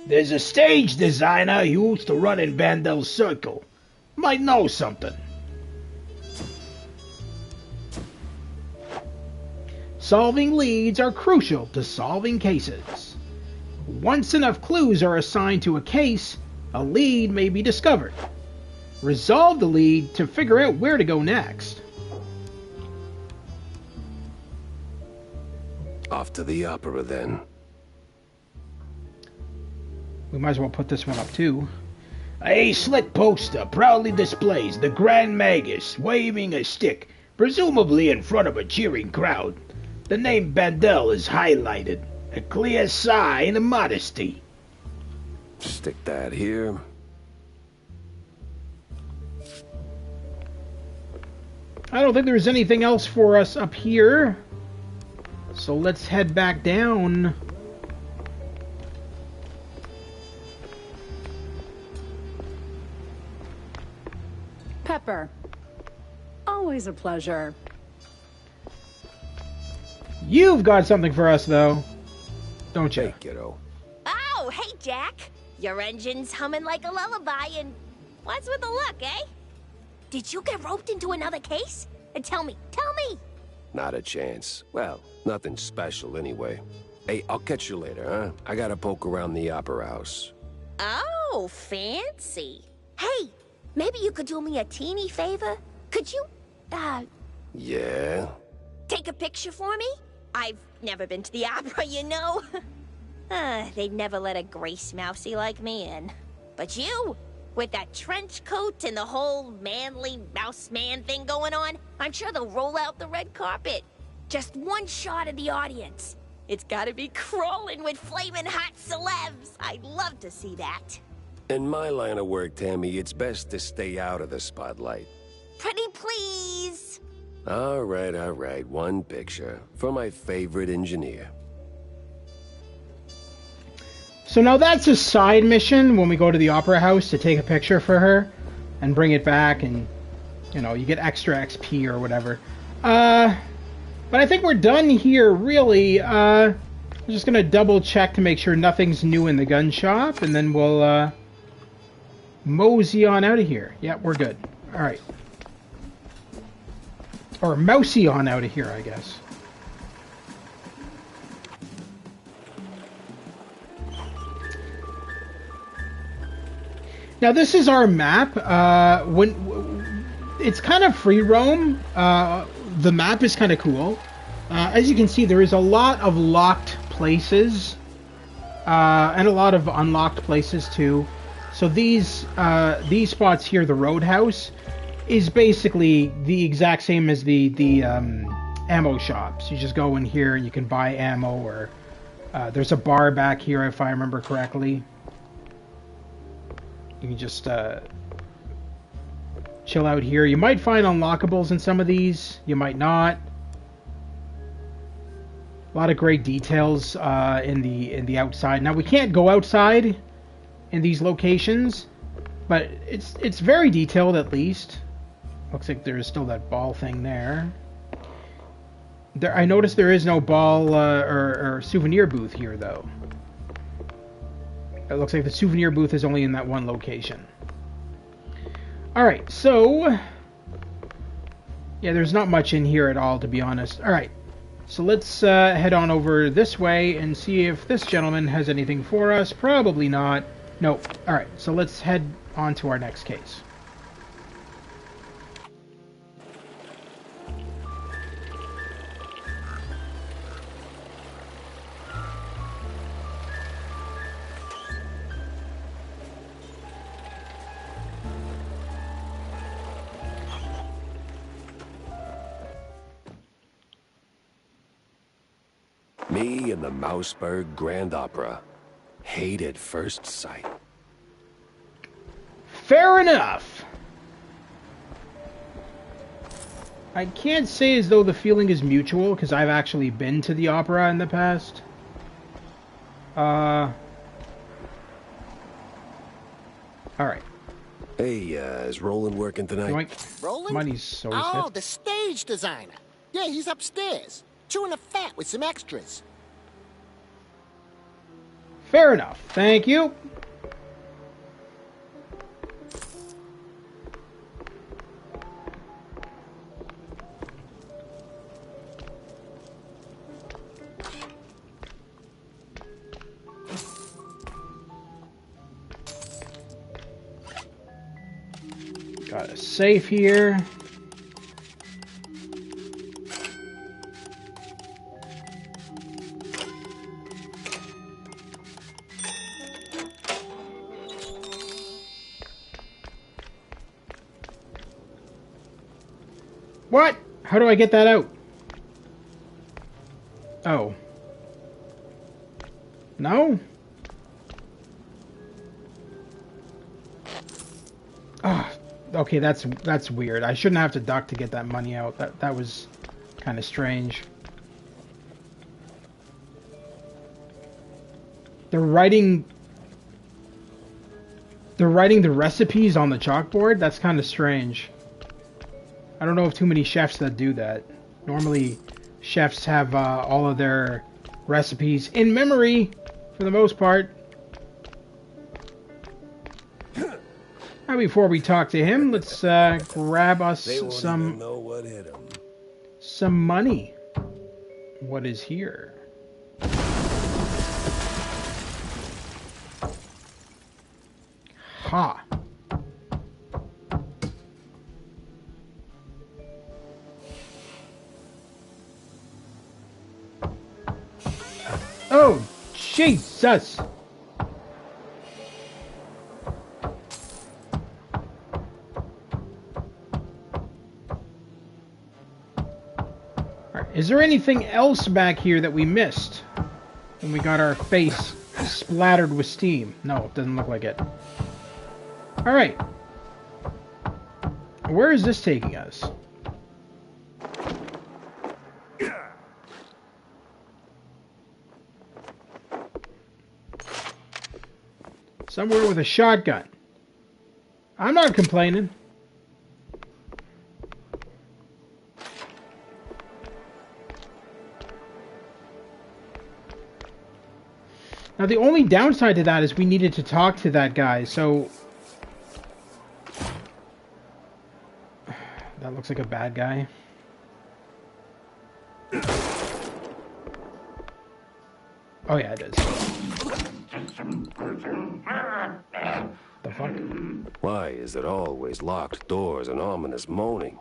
Speaker 8: There's a stage designer who used to run in Bandel's circle. Might know something.
Speaker 1: Solving leads are crucial to solving cases. Once enough clues are assigned to a case, a lead may be discovered. Resolve the lead to figure out where to go next.
Speaker 2: Off to the opera, then.
Speaker 1: We might as well put this one up, too.
Speaker 8: A slick poster proudly displays the Grand Magus waving a stick, presumably in front of a cheering crowd. The name Bandel is highlighted, a clear sign of modesty.
Speaker 2: Stick that here.
Speaker 1: I don't think there's anything else for us up here. So let's head back down.
Speaker 5: Pepper. Always a pleasure.
Speaker 1: You've got something for us, though. Don't you?
Speaker 2: Hey, kiddo.
Speaker 7: Oh, hey, Jack. Your engine's humming like a lullaby, and what's with the look, eh? Did you get roped into another case? And tell me.
Speaker 2: Not a chance. Well, nothing special anyway. Hey, I'll catch you later, huh? I gotta poke around the opera house.
Speaker 7: Oh, fancy. Hey, maybe you could do me a teeny favor? Could you,
Speaker 2: Yeah?
Speaker 7: take a picture for me? I've never been to the opera, you know. They'd never let a grace mousey like me in. But you, with that trench coat and the whole manly mouse man thing going on, I'm sure they'll roll out the red carpet. Just one shot of the audience. It's gotta be crawling with flaming hot celebs. I'd love to see that.
Speaker 2: In my line of work, Tammy, it's best to stay out of the spotlight.
Speaker 7: Pretty please.
Speaker 2: All right. One picture for my favorite engineer.
Speaker 1: So now that's a side mission when we go to the opera house to take a picture for her and bring it back, and you know, you get extra XP or whatever. But I think we're done here, really. I'm just gonna double check to make sure nothing's new in the gun shop, and then we'll mosey on out of here. Yeah, we're good. All right. Or mousey on out of here, I guess. Now this is our map. It's kind of free roam. The map is kind of cool. As you can see, there is a lot of locked places and a lot of unlocked places too. So these spots here, the Roadhouse, is basically the exact same as the ammo shops. You just go in here and you can buy ammo, or there's a bar back here if I remember correctly. You can just chill out here. You might find unlockables in some of these. You might not. A lot of great details in the outside. Now we can't go outside in these locations, but it's very detailed at least. Looks like there's still that ball thing there. I noticed there is no ball or souvenir booth here though. It looks like the souvenir booth is only in that one location. Alright, so yeah, there's not much in here at all, to be honest. Alright. So let's head on over this way and see if this gentleman has anything for us. Probably not. Nope. Alright, so let's head on to our next case.
Speaker 2: Me and the Mouseberg Grand Opera. Hate at first sight.
Speaker 1: Fair enough. I can't say as though the feeling is mutual, because I've actually been to the opera in the past. Alright.
Speaker 2: Hey, is Roland working tonight?
Speaker 13: Roland?
Speaker 1: Money's so
Speaker 13: Oh, the stage designer. Yeah, he's upstairs, chewing the fat with some extras.
Speaker 1: Fair enough. Thank you. Got a safe here. What? How do I get that out? Oh. No? Ah, okay, that's weird. I shouldn't have to duck to get that money out. That was kind of strange. They're writing the recipes on the chalkboard? That's kind of strange. I don't know of too many chefs that do that. Normally, chefs have all of their recipes in memory, for the most part. Now, before we talk to him, let's grab us some money. What is here? Ha. Oh, Jesus! Alright, is there anything else back here that we missed when we got our face splattered with steam? No, it doesn't look like it. Alright. Where is this taking us? Somewhere with a shotgun. I'm not complaining. Now the only downside to that is we needed to talk to that guy, so... That looks like a bad guy. Oh yeah, it is. The fuck?
Speaker 2: Why is it always locked doors and ominous moaning?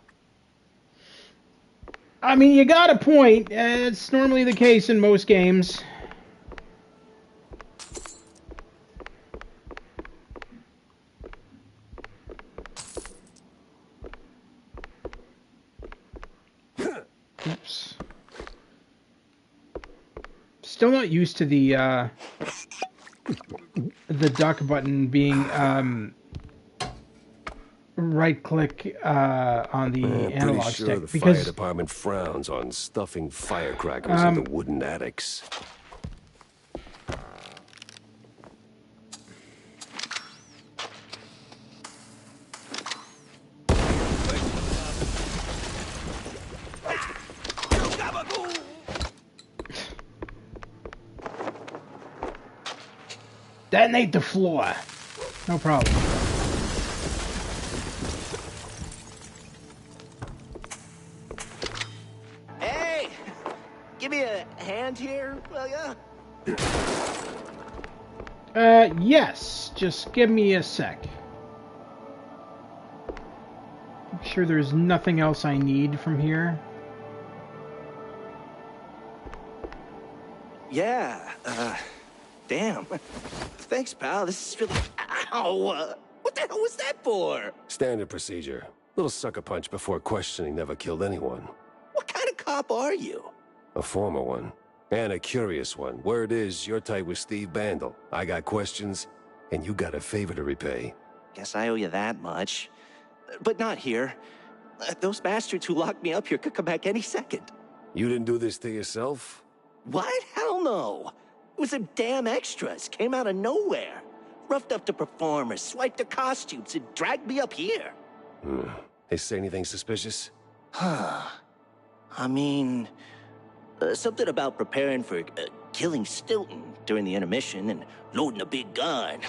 Speaker 1: I mean, you got a point. It's normally the case in most games. Oops. Still not used to the duck button being right-click on the analog
Speaker 2: pretty sure
Speaker 1: stick
Speaker 2: the
Speaker 1: because
Speaker 2: fire department frowns on stuffing firecrackers into wooden attics.
Speaker 1: detonate the floor. No problem.
Speaker 14: Hey! Give me a hand here, will ya?
Speaker 1: Yes. Just give me a sec. Make sure there's nothing else I need from here.
Speaker 14: Yeah, damn. Thanks, pal. This is really... Ow! What the hell was that for?
Speaker 2: Standard procedure. Little sucker punch before questioning never killed anyone.
Speaker 14: What kind of cop are you?
Speaker 2: A former one. And a curious one. Word is, you're tight with Steve Bandel. I got questions, and you got a favor to repay.
Speaker 14: Guess I owe you that much. But not here. Those bastards who locked me up here could come back any second.
Speaker 2: You didn't do this to yourself?
Speaker 14: What? Hell no. It was them damn extras. Came out of nowhere. Roughed up the performers, swiped their costumes, and dragged me up here.
Speaker 2: They say anything suspicious?
Speaker 14: Huh. I mean... something about preparing for killing Stilton during the intermission and loading a big gun.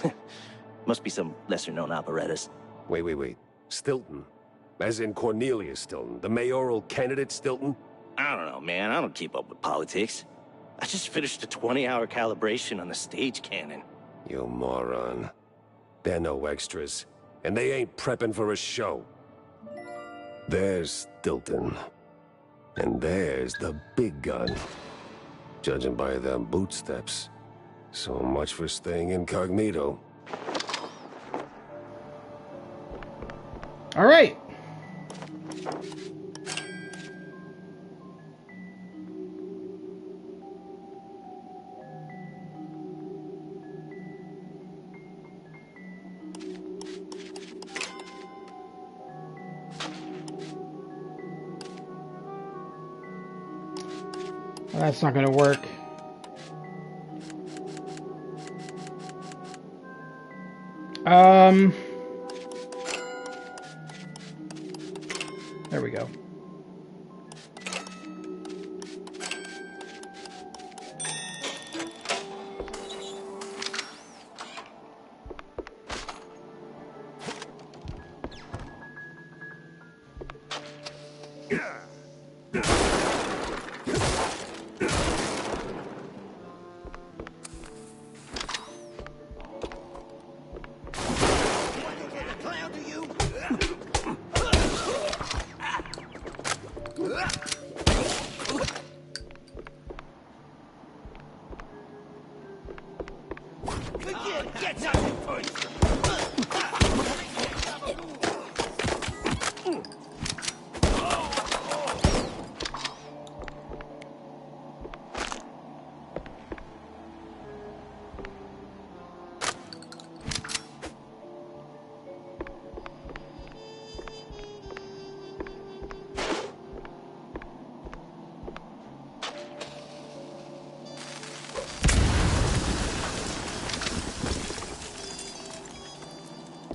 Speaker 14: Must be some lesser-known operettas.
Speaker 2: Wait. Stilton? As in Cornelius Stilton, the mayoral candidate Stilton?
Speaker 14: I don't know, man. I don't keep up with politics. I just finished a 20-hour calibration on the stage cannon.
Speaker 2: You moron. They're no extras, and they ain't prepping for a show. There's Stilton. And there's the big gun. Judging by them boot steps. So much for staying incognito.
Speaker 1: All right. That's not going to work. There we go.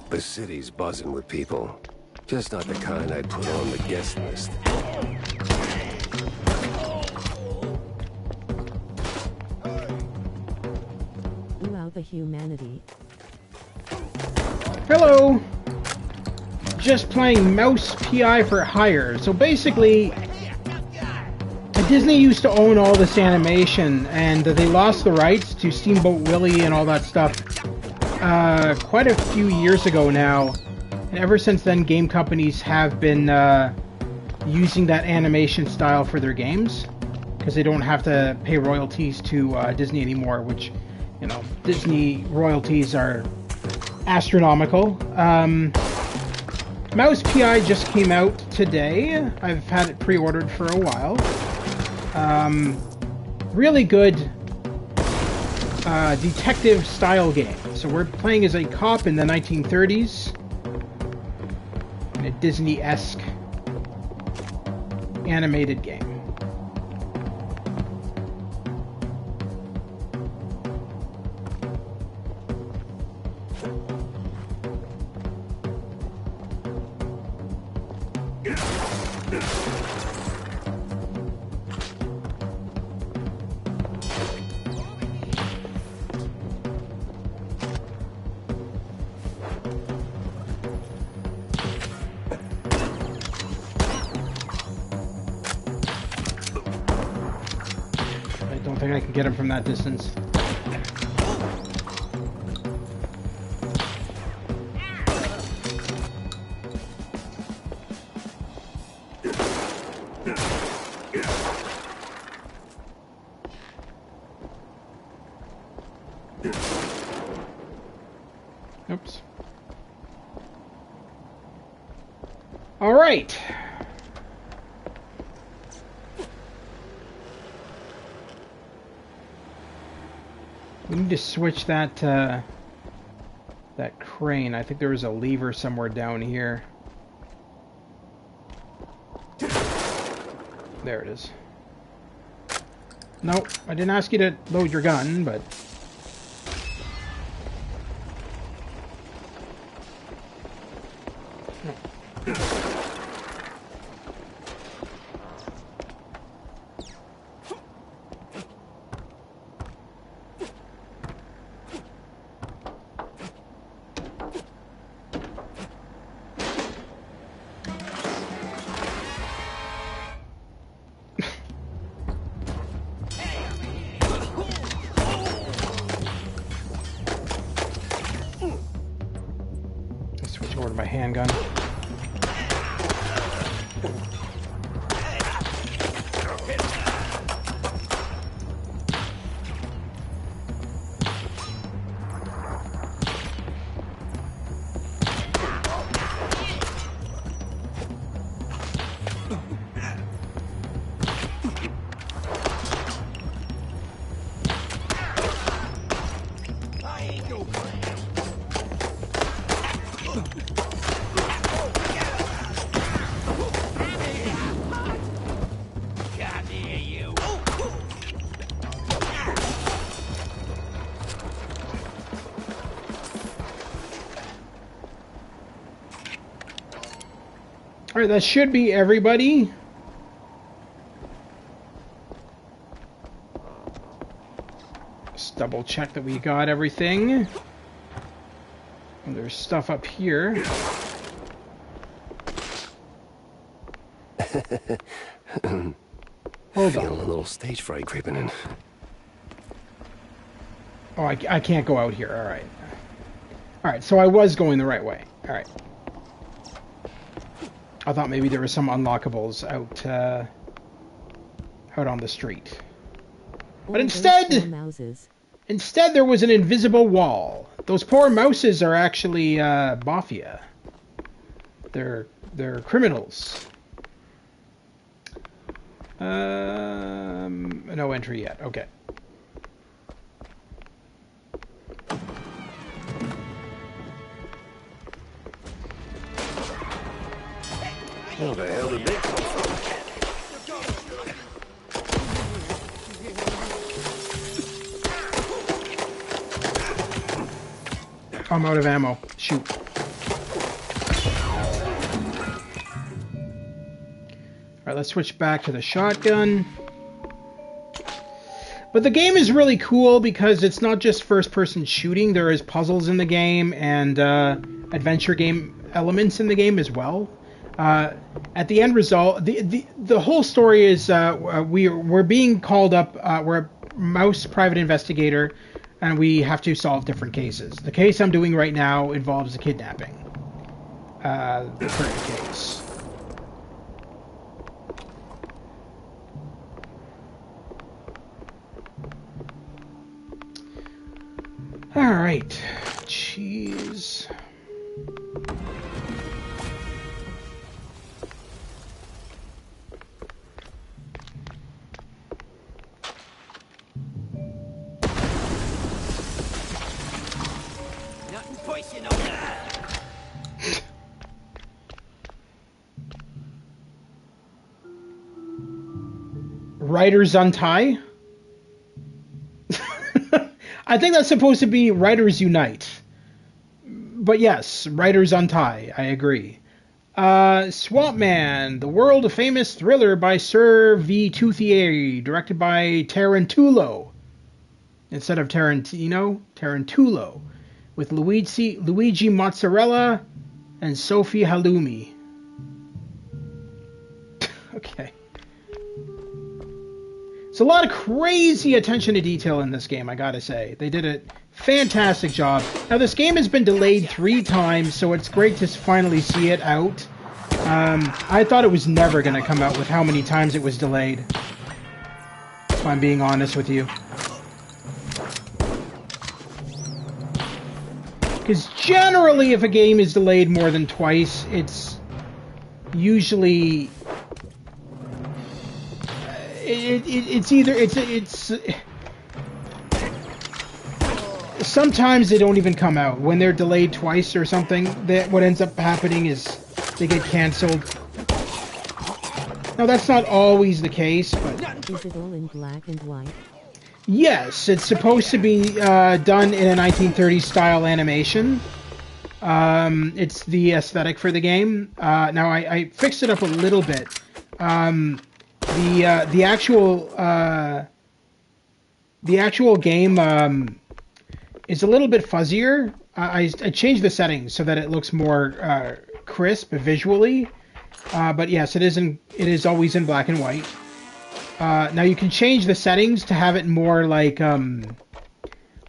Speaker 2: The city's buzzing with people. Just not the kind I'd put on the guest list.
Speaker 4: Throughout the humanity.
Speaker 1: Hello! Just playing Mouse PI for Hire. So basically, Disney used to own all this animation, and they lost the rights to Steamboat Willie and all that stuff quite a few years ago now. And ever since then, game companies have been using that animation style for their games, because they don't have to pay royalties to Disney anymore, which, you know, Disney royalties are astronomical. Mouse PI just came out today. I've had it pre-ordered for a while. Really good detective style game. So we're playing as a cop in the 1930s. in a Disney-esque animated game. I think I can get him from that distance. Oops. All right. We need to switch that that crane. I think there was a lever somewhere down here. There it is. Nope, I didn't ask you to load your gun, but... Switch over to my handgun. Alright, that should be everybody. Just double check that we got everything. And there's stuff up here. Hold on.
Speaker 2: A little stage fright creeping in.
Speaker 1: Oh, I can't go out here. Alright. Alright, so I was going the right way. Alright. I thought maybe there were some unlockables out out on the street. But instead there was an invisible wall. Those poor mouses are actually mafia. They're criminals. No entry yet. Okay.
Speaker 2: Where the hell did they come from?
Speaker 1: I'm out of ammo. Shoot. Alright, let's switch back to the shotgun. But the game is really cool because it's not just first-person shooting. There is puzzles in the game and adventure game elements in the game as well. At the end result, the whole story is we're being called up. We're a mouse private investigator, and we have to solve different cases. The case I'm doing right now involves a kidnapping. The current case. All right, jeez. Writers Untie. I think that's supposed to be Writers Unite. But yes, Writers Untie. I agree. Swamp Man, the world famous thriller by Sir V. Toothier, directed by Tarantulo. Instead of Tarantino, Tarantulo. With Luigi Mozzarella and Sophie Halloumi. Okay. It's a lot of crazy attention to detail in this game, I gotta say. They did a fantastic job. Now, this game has been delayed 3 times, so it's great to finally see it out. I thought it was never gonna come out with how many times it was delayed. If I'm being honest with you. Because generally, if a game is delayed more than twice, it's usually... Sometimes they don't even come out. When they're delayed twice or something, what ends up happening is they get cancelled. Now, that's not always the case, but...
Speaker 4: Is it all in black and white?
Speaker 1: Yes, it's supposed to be done in a 1930s style animation. It's the aesthetic for the game. Now, I fixed it up a little bit. The actual game is a little bit fuzzier. I changed the settings so that it looks more crisp visually. But yes, it is always in black and white. Now you can change the settings to have it more like an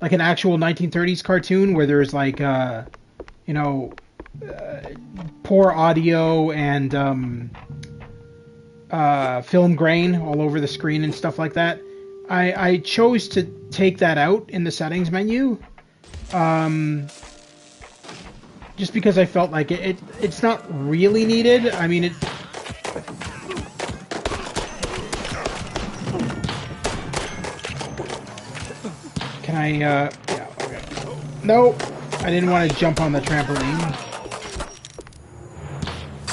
Speaker 1: actual 1930s cartoon where there's like poor audio and film grain all over the screen and stuff like that. I chose to take that out in the settings menu, just because I felt like it's not really needed. I mean, it. Can I? Yeah. Okay. No, I didn't want to jump on the trampoline.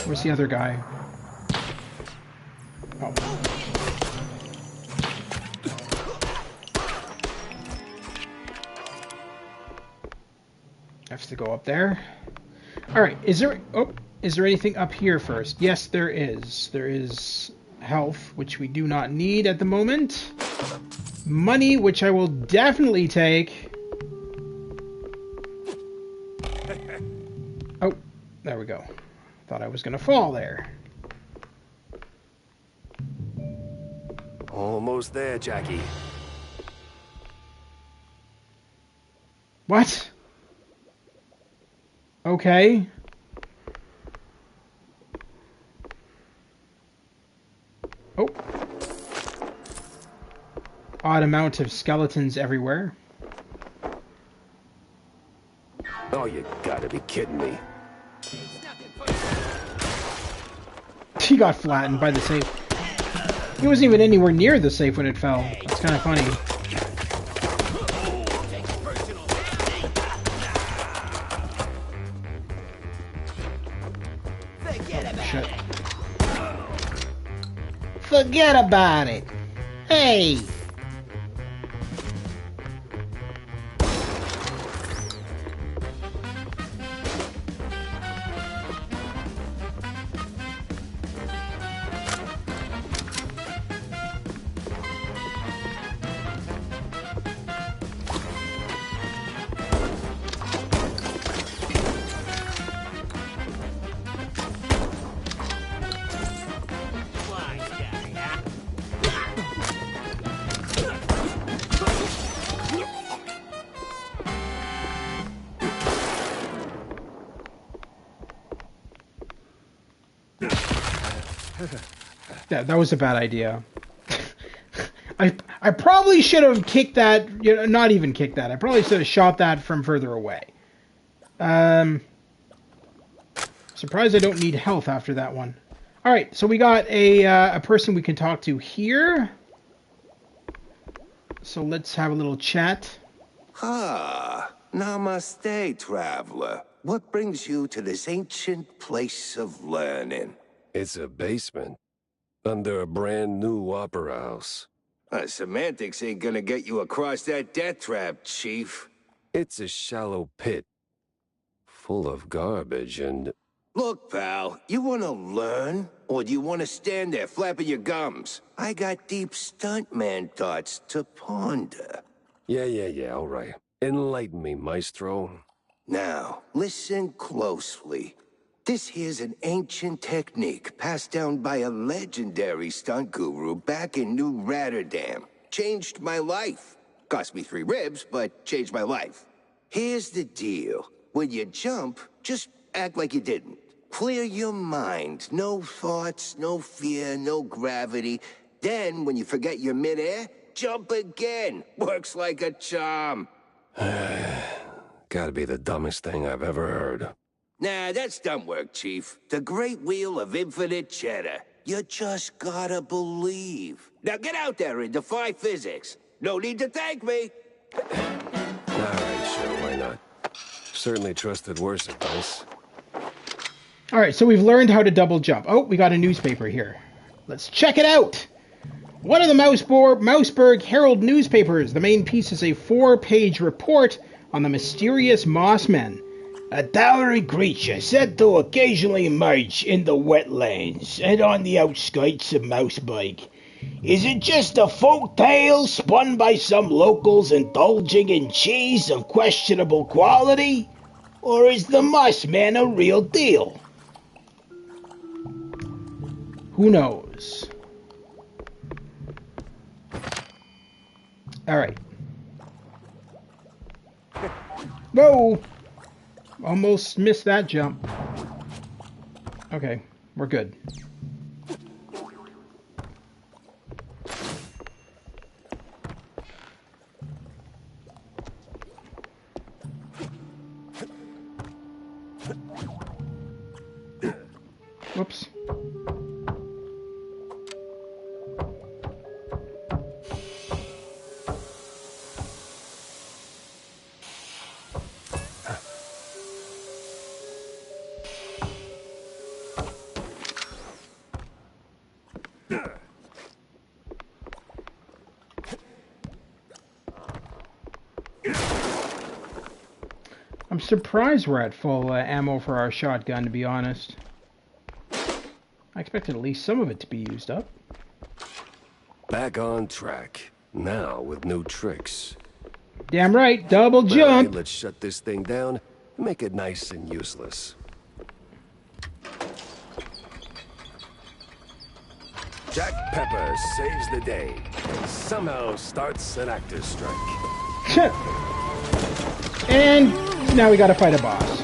Speaker 1: Where's the other guy? Oh. I have to go up there. All right. Is there anything up here first? Yes, there is. There is health, which we do not need at the moment. Money, which I will definitely take. Oh, there we go. Thought I was gonna fall there.
Speaker 2: Almost there, Jackie.
Speaker 1: What? Okay. Oh. Odd amount of skeletons everywhere.
Speaker 2: Oh, you gotta be kidding me.
Speaker 1: He got flattened by the safe. He wasn't even anywhere near the safe when it fell. It's kind of funny. Oh, shit.
Speaker 9: Forget about it. Hey!
Speaker 1: Yeah, that was a bad idea. I probably should have kicked that, not even kicked that. I probably should have shot that from further away. Surprised I don't need health after that one. All right, so we got a person we can talk to here. So let's have a little chat.
Speaker 2: Ah, namaste, traveler. What brings you to this ancient place of learning? It's a basement. Under a brand new opera house.
Speaker 6: Semantics ain't gonna get you across that death trap, Chief.
Speaker 2: It's a shallow pit. Full of garbage and...
Speaker 6: Look, pal, you wanna learn? Or do you wanna stand there flapping your gums? I got deep stuntman thoughts to ponder.
Speaker 2: Yeah, all right. Enlighten me, maestro.
Speaker 6: Now, listen closely. This here's an ancient technique passed down by a legendary stunt guru back in New Rotterdam. Changed my life. Cost me 3 ribs, but changed my life. Here's the deal. When you jump, just act like you didn't. Clear your mind. No thoughts, no fear, no gravity. Then, when you forget you're midair, jump again. Works like a charm.
Speaker 2: Gotta be the dumbest thing I've ever heard.
Speaker 6: Nah, that's dumb work, Chief. The great wheel of infinite cheddar. You just gotta believe. Now get out there and defy physics. No need to thank me.
Speaker 2: Alright, sure, why not? Certainly trusted worse advice.
Speaker 1: Alright, so we've learned how to double jump. Oh, we got a newspaper here. Let's check it out! One of the Mouseberg Herald newspapers. The main piece is a 4-page report on the mysterious Mossmen.
Speaker 8: A towering creature said to occasionally emerge in the wetlands and on the outskirts of Mouseberg. Is it just a folk tale spun by some locals indulging in cheese of questionable quality? Or is the Mossman a real deal?
Speaker 1: Who knows? Alright. Whoa! Almost missed that jump. Okay, we're good. Whoops. I'm surprised we're at full ammo for our shotgun, to be honest. I expected at least some of it to be used up.
Speaker 2: Back on track. Now with new tricks.
Speaker 1: Damn right, double jump!
Speaker 2: Right, let's shut this thing down and make it nice and useless. Jack Pepper saves the day and somehow starts an actor's strike.
Speaker 1: And now we gotta fight a boss.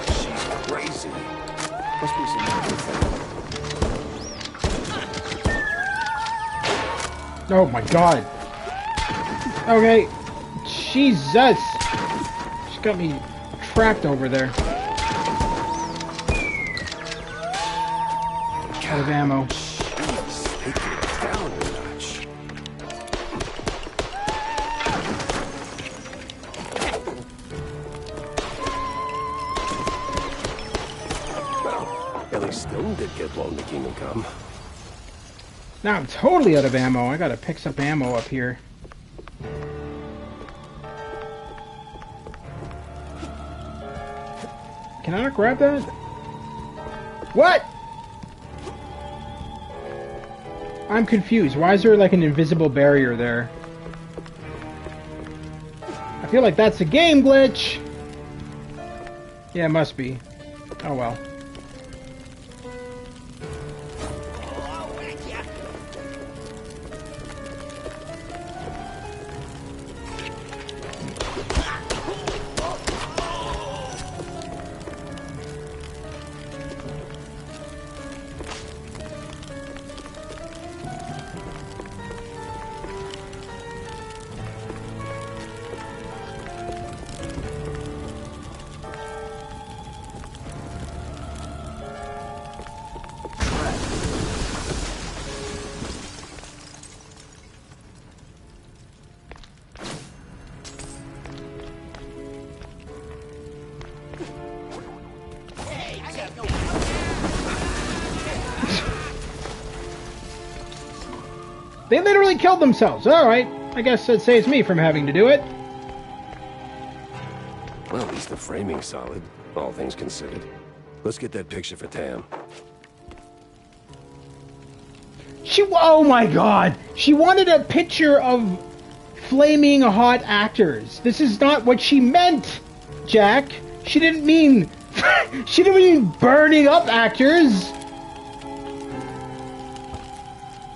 Speaker 2: She's crazy. Must be some
Speaker 1: Oh my god. Okay. Jesus. She's got me trapped over there. Out of ammo.
Speaker 2: Did get blown to Kingdom Come.
Speaker 1: Now I'm totally out of ammo. I gotta pick some ammo up here. Can I not grab that? What? I'm confused. Why is there like an invisible barrier there? I feel like that's a game glitch. Yeah, it must be. Oh well. They literally killed themselves. All right. I guess that saves me from having to do it.
Speaker 2: Well, at least the framing's solid, all things considered. Let's get that picture for Tam.
Speaker 1: Oh my god! She wanted a picture of flaming hot actors. This is not what she meant, Jack. She didn't mean... she didn't mean burning up actors.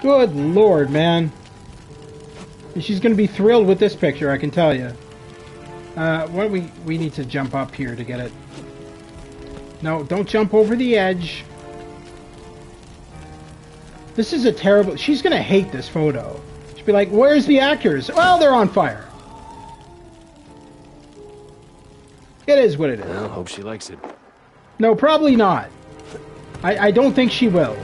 Speaker 1: Good lord, man. And she's gonna be thrilled with this picture, I can tell you. What we need to jump up here to get it. No, don't jump over the edge. This is a terrible... She's gonna hate this photo. She'll be like, where's the actors? Well, they're on fire. It is what it is.
Speaker 2: Well, hope she likes it.
Speaker 1: No, probably not. I don't think she will.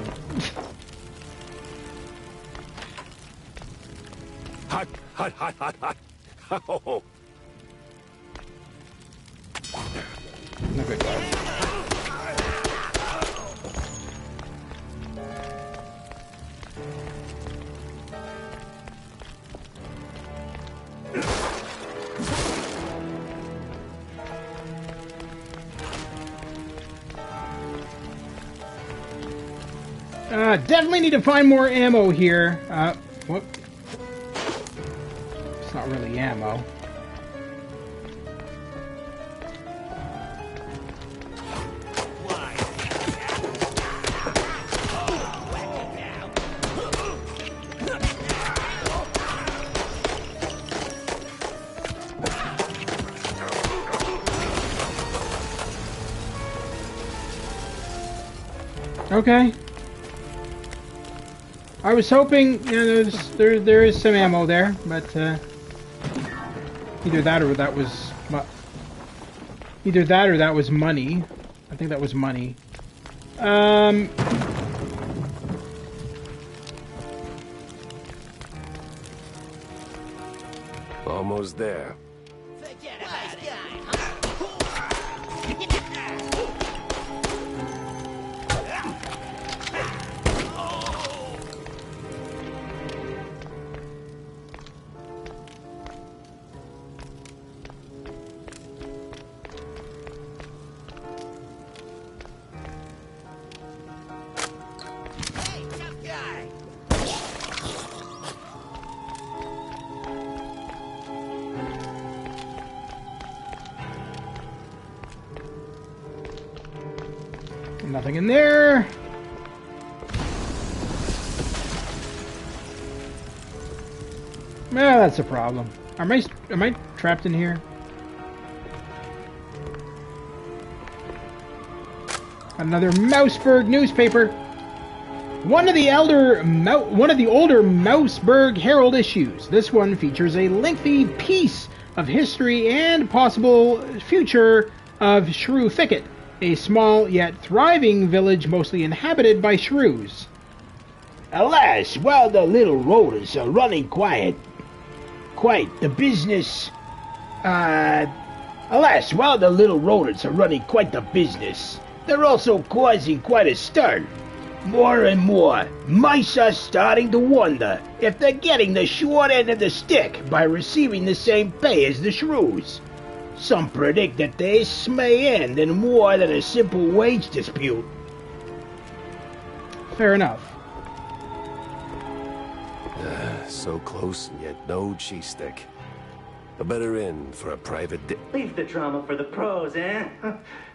Speaker 2: Hot, hot, hot, hot, hot. Oh.
Speaker 1: No good. Definitely need to find more ammo here. Whoop. It's not really ammo. Okay. I was hoping, you know, there is some ammo there, but either that or that was money. I think that was money.
Speaker 2: Almost there.
Speaker 1: Nothing in there. Well, that's a problem. Am I trapped in here? Another Mouseberg newspaper. One of the older Mouseberg Herald issues. This one features a lengthy piece of history and possible future of Shrew Thicket, a small yet thriving village mostly inhabited by shrews.
Speaker 8: Alas, while the little rodents are running quite the business, they're also causing quite a stir. More and more, mice are starting to wonder if they're getting the short end of the stick by receiving the same pay as the shrews. Some predict that this may end in more than a simple wage dispute.
Speaker 1: Fair enough.
Speaker 2: So close and yet no cheese stick. A better inn for a private
Speaker 14: Leave the drama for the pros, eh?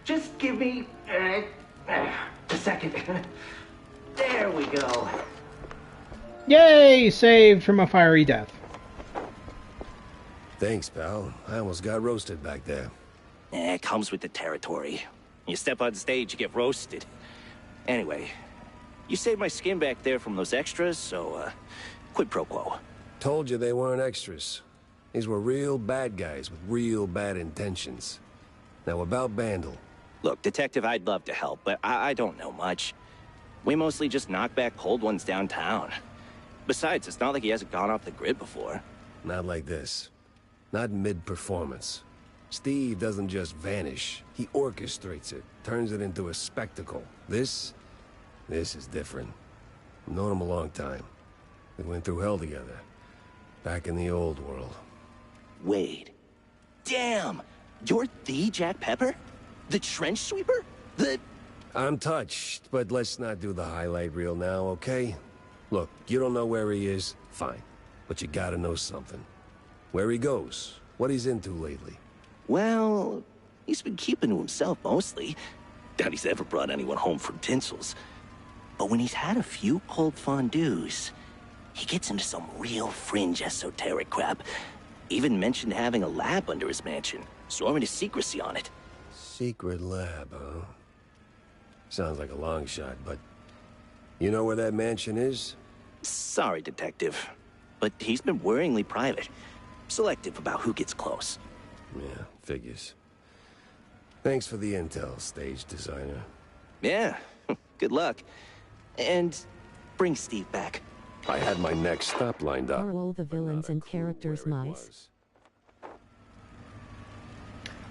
Speaker 14: Just give me a second. There we go.
Speaker 1: Yay! Saved from a fiery death.
Speaker 2: Thanks, pal. I almost got roasted back there.
Speaker 14: It comes with the territory. You step on stage, you get roasted. Anyway, you saved my skin back there from those extras, so, quid pro quo.
Speaker 2: Told you they weren't extras. These were real bad guys with real bad intentions. Now about Bandle.
Speaker 14: Look, Detective, I'd love to help, but I don't know much. We mostly just knock back cold ones downtown. Besides, it's not like he hasn't gone off the grid before.
Speaker 2: Not like this. Not mid-performance. Steve doesn't just vanish. He orchestrates it, turns it into a spectacle. This is different. I've known him a long time. We went through hell together. Back in the old world.
Speaker 14: Wait. Damn! You're the Jack Pepper? The trench sweeper? The...
Speaker 2: I'm touched, but let's not do the highlight reel now, okay? Look, you don't know where he is? Fine. But you gotta know something. Where he goes, what he's into lately.
Speaker 14: Well, he's been keeping to himself mostly. Doubt he's ever brought anyone home for tinsels. But when he's had a few cold fondues, he gets into some real fringe esoteric crap. Even mentioned having a lab under his mansion, sworn to secrecy on it.
Speaker 2: Secret lab, huh? Sounds like a long shot, but... You know where that mansion is?
Speaker 14: Sorry, Detective. But he's been worryingly private. Selective about who gets close.
Speaker 2: Yeah, figures. Thanks for the intel, stage designer.
Speaker 14: Yeah, good luck. And bring Steve back.
Speaker 2: I had my next stop lined up.
Speaker 4: Are all the villains and characters mice?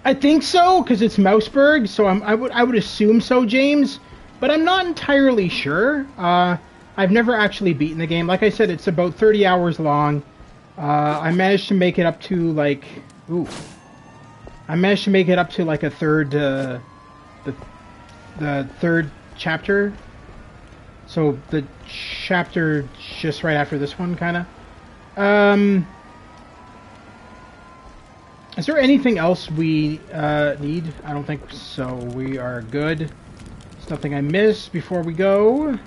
Speaker 1: I think so, because it's Mouseberg, so I would assume so, James, but I'm not entirely sure. I've never actually beaten the game. Like I said, it's about 30 hours long. I managed to make it up to like, like a third, the third chapter. So the chapter just right after this one, kind of. Is there anything else we need? I don't think so. We are good. There's nothing I missed before we go.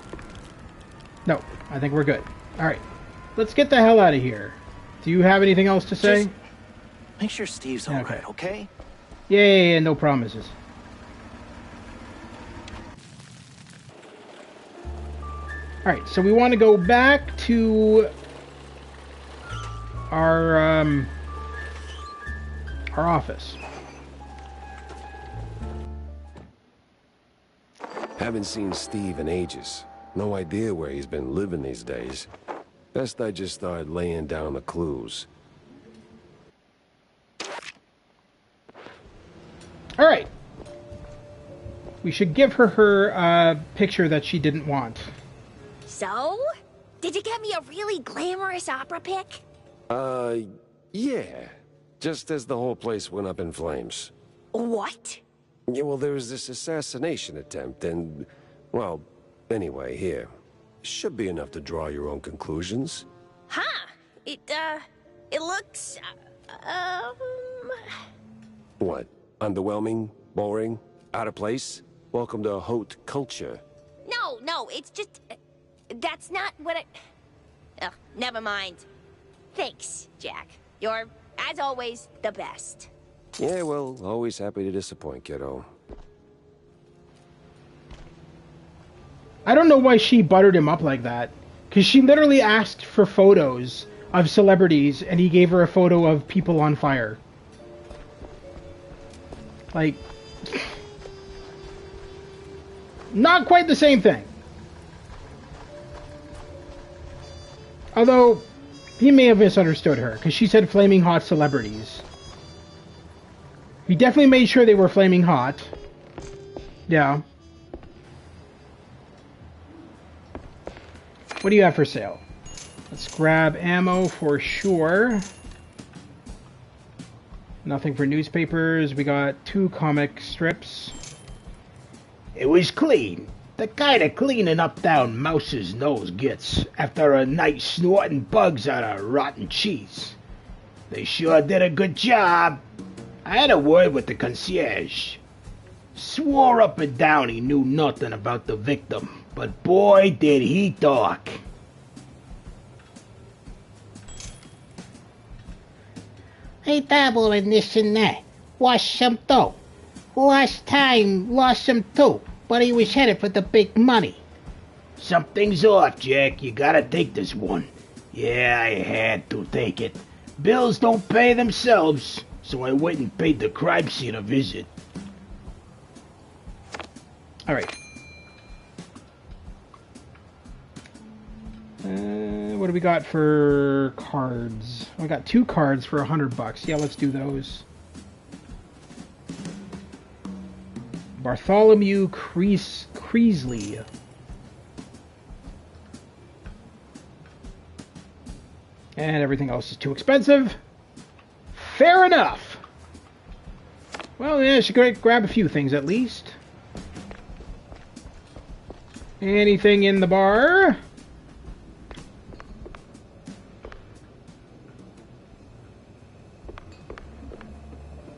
Speaker 1: No, I think we're good. Alright, let's get the hell out of here. Do you have anything else to say?
Speaker 14: Just make sure Steve's alright, okay?
Speaker 1: Yeah, no promises. Alright, so we want to go back to our office.
Speaker 2: Haven't seen Steve in ages. No idea where he's been living these days. Best I just start laying down the clues.
Speaker 1: Alright. We should give her picture that she didn't want.
Speaker 7: So? Did you get me a really glamorous opera pic?
Speaker 2: Yeah. Just as the whole place went up in flames.
Speaker 7: What?
Speaker 2: Yeah, well, there was this assassination attempt, and... Well, anyway, here. Should be enough to draw your own conclusions.
Speaker 7: Huh. It looks,
Speaker 2: What? Underwhelming? Boring? Out of place? Welcome to haute culture.
Speaker 7: No, it's just... that's not what I... Oh, never mind. Thanks, Jack. You're, as always, the best.
Speaker 2: Yeah, well, always happy to disappoint, kiddo.
Speaker 1: I don't know why she buttered him up like that. Because she literally asked for photos of celebrities, and he gave her a photo of people on fire. Like... Not quite the same thing. Although, he may have misunderstood her, because she said flaming hot celebrities. He definitely made sure they were flaming hot. Yeah. What do you have for sale? Let's grab ammo for sure. Nothing for newspapers. We got 2 comic strips.
Speaker 8: It was clean. The kind of cleaning up down Mouse's nose gets after a night snorting bugs out of rotten cheese. They sure did a good job. I had a word with the concierge. Swore up and down he knew nothing about the victim, but boy did he talk.
Speaker 9: I dabble in this and that. Wash some dough. Last time, lost some too, but he was headed for the big money.
Speaker 8: Something's off, Jack. You gotta take this one. Yeah, I had to take it. Bills don't pay themselves, so I went and paid the crime scene a visit.
Speaker 1: Alright. What do we got for cards? We got 2 cards for $100. Yeah, let's do those. Bartholomew Creasley. And everything else is too expensive. Fair enough. Well, yeah, I should grab a few things at least. Anything in the bar?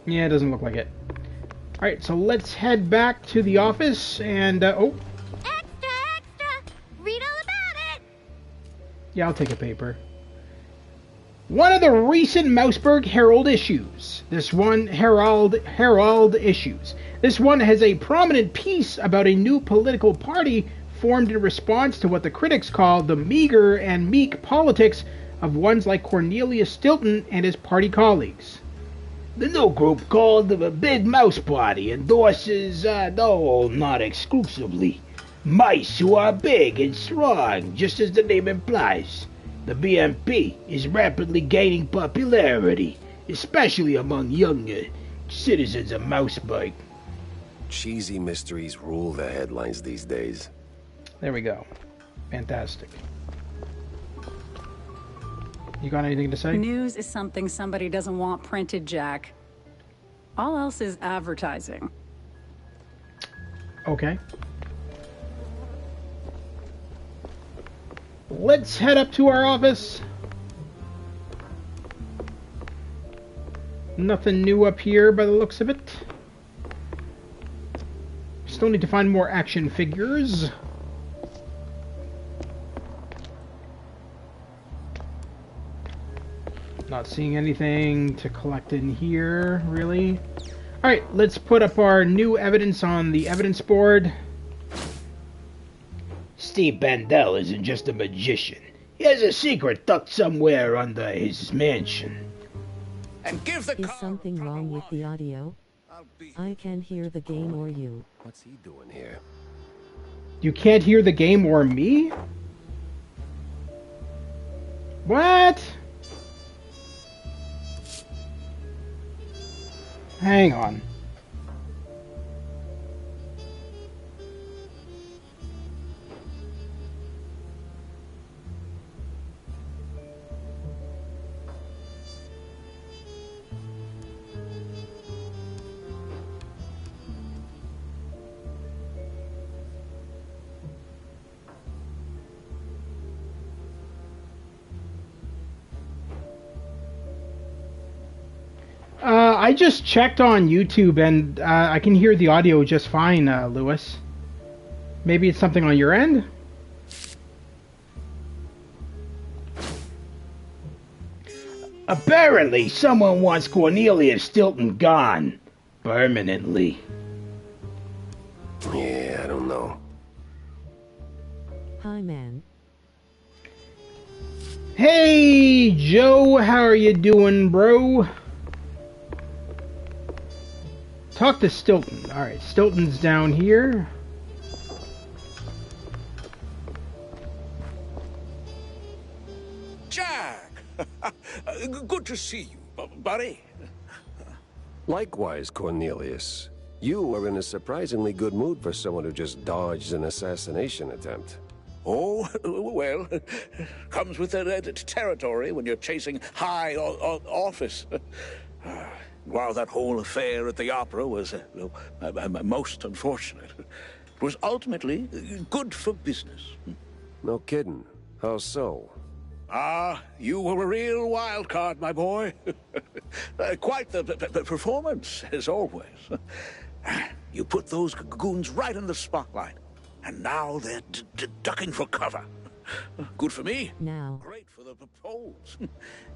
Speaker 1: Yeah, it doesn't look like it. Alright, so let's head back to the office and, oh.
Speaker 10: Extra! Read all about it!
Speaker 1: Yeah, I'll take a paper. One of the recent Mouseberg Herald issues. This one, Herald issues. This one has a prominent piece about a new political party formed in response to what the critics call the meager and meek politics of ones like Cornelius Stilton and his party colleagues.
Speaker 8: The new group called the Big Mouse Party endorses, though not exclusively, mice who are big and strong, just as the name implies. The BMP is rapidly gaining popularity, especially among younger citizens of Mouseberg.
Speaker 2: Cheesy mysteries rule the headlines these days.
Speaker 1: There we go. Fantastic. You got anything to say?
Speaker 5: News is something somebody doesn't want printed, Jack. All else is advertising.
Speaker 1: Okay. Let's head up to our office. Nothing new up here by the looks of it. Still need to find more action figures. Not seeing anything to collect in here, really. Alright, let's put up our new evidence on the evidence board.
Speaker 8: Steve Bandel isn't just a magician. He has a secret tucked somewhere under his mansion.
Speaker 4: And give the Is something wrong with the audio? I can't hear the game or you.
Speaker 2: What's he doing here?
Speaker 1: You can't hear the game or me? What? Hang on. I just checked on YouTube and I can hear the audio just fine, Lewis. Maybe it's something on your end?
Speaker 8: Apparently, someone wants Cornelius Stilton gone. Permanently.
Speaker 2: Yeah, I don't know.
Speaker 4: Hi, man.
Speaker 1: Hey, Joe, how are you doing, bro? Talk to Stilton. Alright, Stilton's down here.
Speaker 15: Jack! Good to see you, buddy.
Speaker 2: Likewise, Cornelius. You are in a surprisingly good mood for someone who just dodged an assassination attempt.
Speaker 15: Oh, well, comes with the territory when you're chasing high office. While that whole affair at the opera was most unfortunate, it was ultimately good for business.
Speaker 2: No kidding. How so?
Speaker 15: You were a real wild card, my boy. Quite the performance, as always. You put those goons right in the spotlight, and now they're ducking for cover. Good for me.
Speaker 4: Now.
Speaker 15: Great for the polls.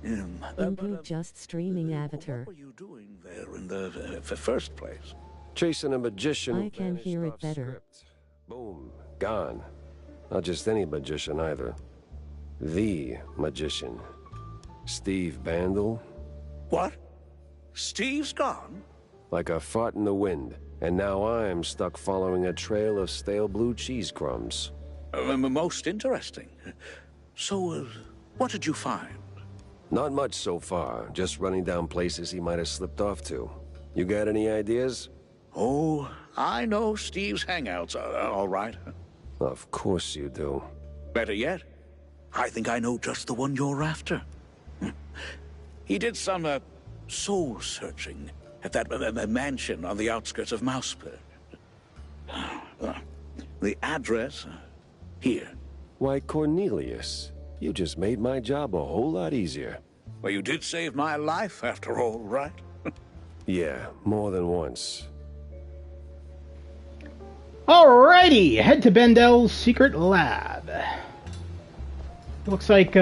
Speaker 4: Input just streaming avatar.
Speaker 15: What were you doing there in the first place?
Speaker 2: Chasing a magician.
Speaker 4: I can hear it better.
Speaker 2: Script. Boom. Gone. Not just any magician either. The magician. Steve Bandel.
Speaker 15: What? Steve's gone?
Speaker 2: Like a fart in the wind. And now I'm stuck following a trail of stale blue cheese crumbs.
Speaker 15: Most interesting. So, what did you find?
Speaker 2: Not much so far. Just running down places he might have slipped off to. You got any ideas?
Speaker 15: Oh, I know Steve's hangouts are all right.
Speaker 2: Of course you do.
Speaker 15: Better yet, I think I know just the one you're after. He did some soul searching at that mansion on the outskirts of Mouseberg. The address here.
Speaker 2: Why, Cornelius, you just made my job a whole lot easier.
Speaker 15: Well, you did save my life, after all, right?
Speaker 2: Yeah, more than once.
Speaker 1: Alrighty, head to Bendel's secret lab. Looks like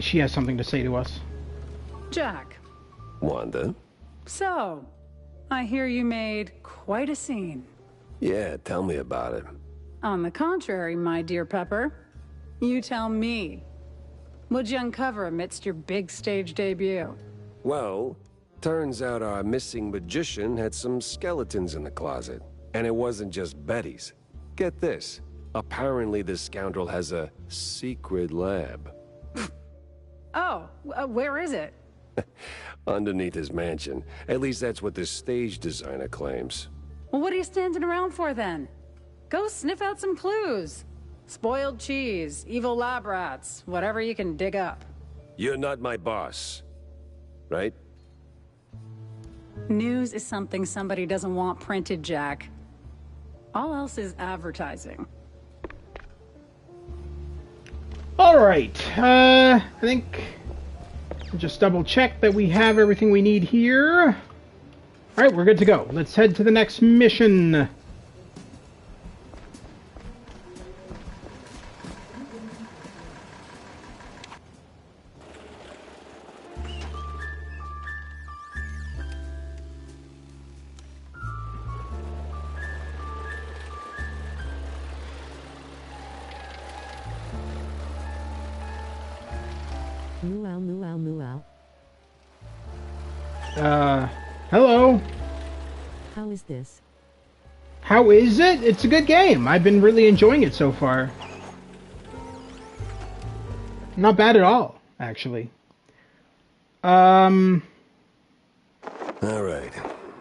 Speaker 1: she has something to say to us.
Speaker 5: Jack.
Speaker 2: Wanda?
Speaker 5: So, I hear you made quite a scene.
Speaker 2: Yeah, tell me about it.
Speaker 5: On the contrary, my dear Pepper, you tell me. What'd you uncover amidst your big stage debut?
Speaker 2: Well, turns out our missing magician had some skeletons in the closet. And it wasn't just Betty's. Get this. Apparently this scoundrel has a secret lab.
Speaker 5: Oh, where is it?
Speaker 2: Underneath his mansion. At least that's what the stage designer claims.
Speaker 5: Well, what are you standing around for then? Go sniff out some clues. Spoiled cheese, evil lab rats, whatever you can dig up.
Speaker 2: You're not my boss, right?
Speaker 5: News is something somebody doesn't want printed, Jack. All else is advertising.
Speaker 1: Alright, I think I'll just double check that we have everything we need here. Alright, we're good to go. Let's head to the next mission.
Speaker 4: Moo-ow, moo-ow, moo-ow.
Speaker 1: Hello.
Speaker 4: How is this?
Speaker 1: How is it? It's a good game. I've been really enjoying it so far. Not bad at all, actually.
Speaker 2: Alright.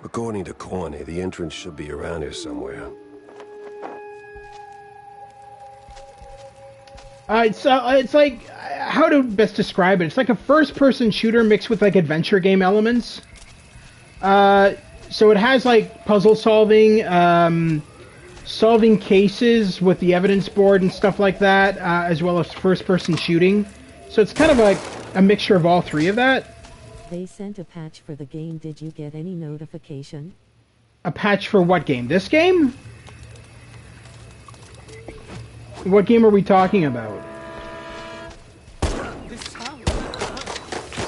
Speaker 2: According to Corny, the entrance should be around here somewhere.
Speaker 1: It's like, how to best describe it? It's like a first-person shooter mixed with like adventure game elements. So it has like puzzle solving, solving cases with the evidence board and stuff like that, as well as first-person shooting. So it's kind of like a mixture of all three of that.
Speaker 4: They sent a patch for the game. Did you get any notification?
Speaker 1: A patch for what game? This game? What game are we talking about?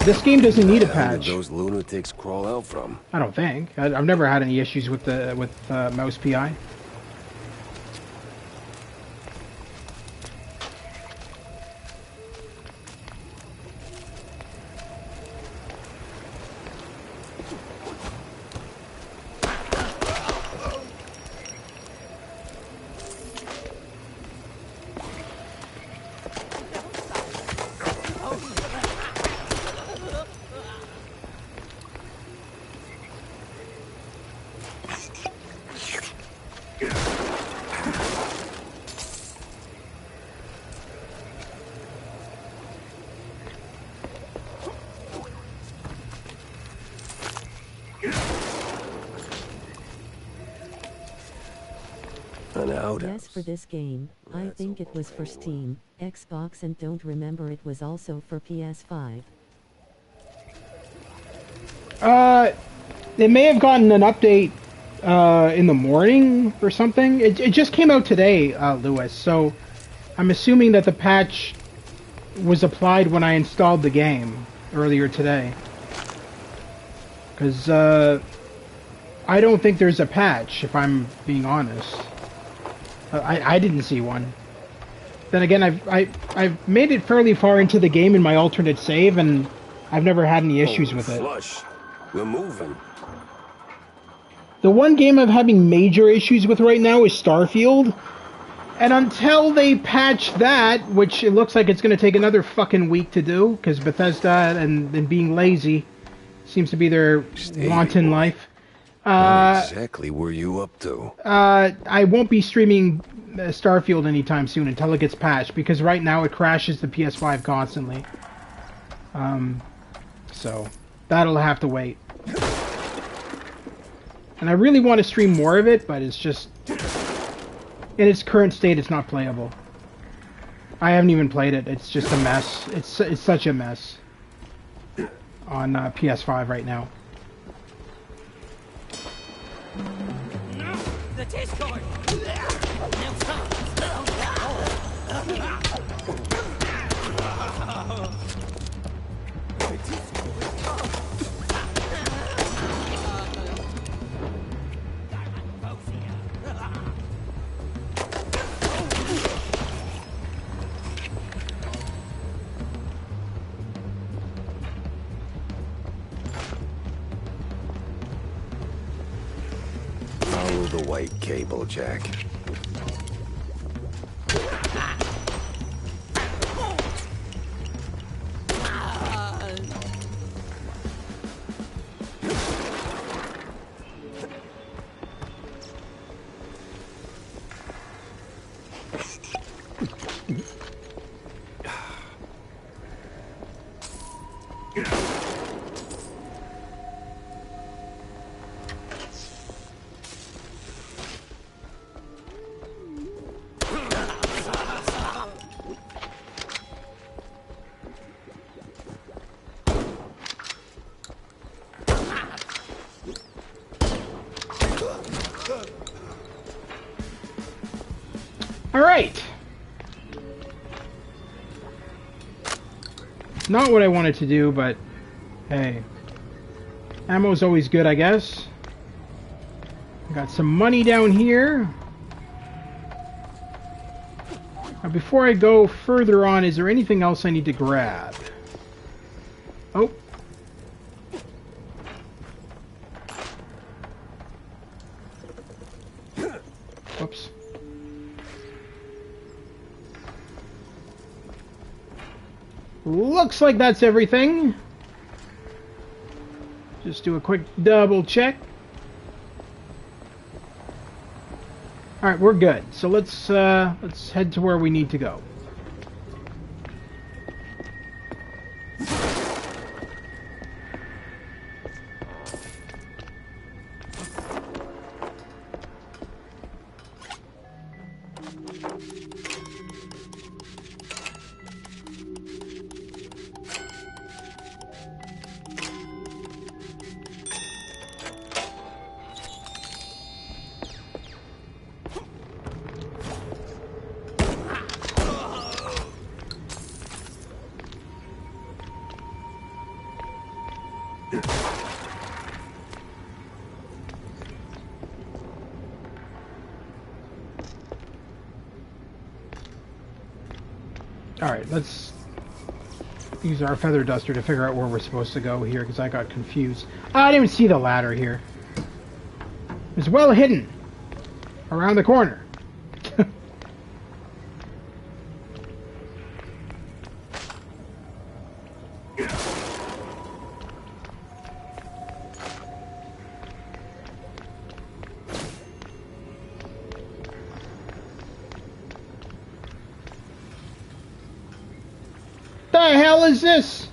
Speaker 1: This game doesn't need a patch.
Speaker 2: Where did those lunatics crawl out from?
Speaker 1: I don't think. I've never had any issues with the mouse PI.
Speaker 4: Yes, for this game. I think it was for Steam, Xbox, and don't remember it was also for PS5.
Speaker 1: They may have gotten an update in the morning or something. It just came out today, Lewis, so I'm assuming that the patch was applied when I installed the game earlier today. Because I don't think there's a patch, if I'm being honest. I didn't see one. Then again, I've made it fairly far into the game in my alternate save, and I've never had any issues with it.
Speaker 2: Flush. We're moving.
Speaker 1: The one game I'm having major issues with right now is Starfield. And until they patch that, which it looks like it's going to take another fucking week to do, because Bethesda and being lazy seems to be their wanton life.
Speaker 2: What exactly were you up to?
Speaker 1: I won't be streaming Starfield anytime soon until it gets patched, because right now it crashes the PS5 constantly. So that'll have to wait. And I really want to stream more of it, but it's just... in its current state, it's not playable. I haven't even played it. It's just a mess. It's such a mess on PS5 right now.
Speaker 16: The taste card.
Speaker 2: Follow the white cable, Jack.
Speaker 1: Alright! Not what I wanted to do, but hey. Ammo's always good, I guess. Got some money down here. Now, before I go further on, is there anything else I need to grab? Oh. Oops. Looks like that's everything. Just do a quick double check. All right, we're good. So let's head to where we need to go. Alright, let's use our feather duster to figure out where we're supposed to go here, because I got confused. Oh, I didn't even see the ladder here. It's well hidden around the corner. The hell is this?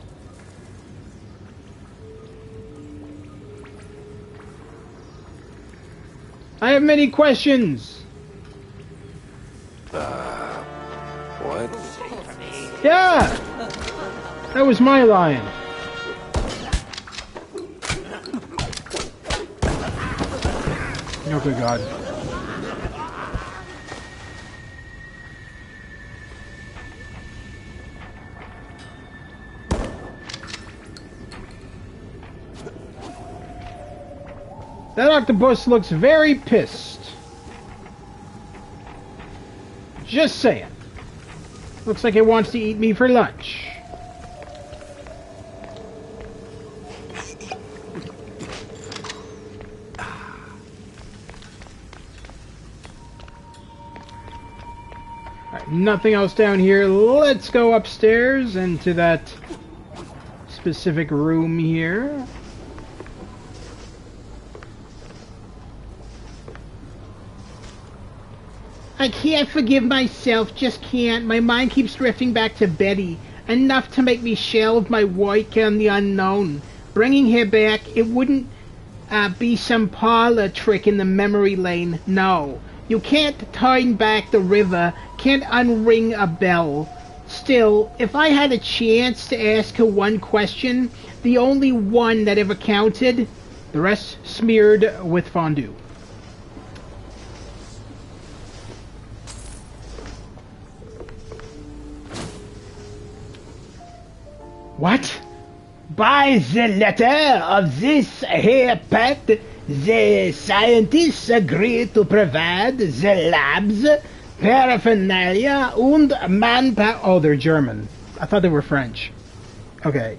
Speaker 1: I have many questions.
Speaker 2: What?
Speaker 1: Yeah! That was my line. Oh, good God. That octopus looks very pissed. Just saying. Looks like it wants to eat me for lunch. Alright, nothing else down here. Let's go upstairs into that specific room here.
Speaker 9: I can't forgive myself, just can't. My mind keeps drifting back to Betty. Enough to make me shelve my work on the unknown. Bringing her back, it wouldn't be some parlor trick in the memory lane. No. You can't turn back the river, can't unring a bell. Still, if I had a chance to ask her one question, the only one that ever counted, the rest smeared with fondue. What?
Speaker 8: By the letter of this here pact, the scientists agree to provide the labs, paraphernalia, and manpower.
Speaker 1: Oh, they're German. I thought they were French. Okay.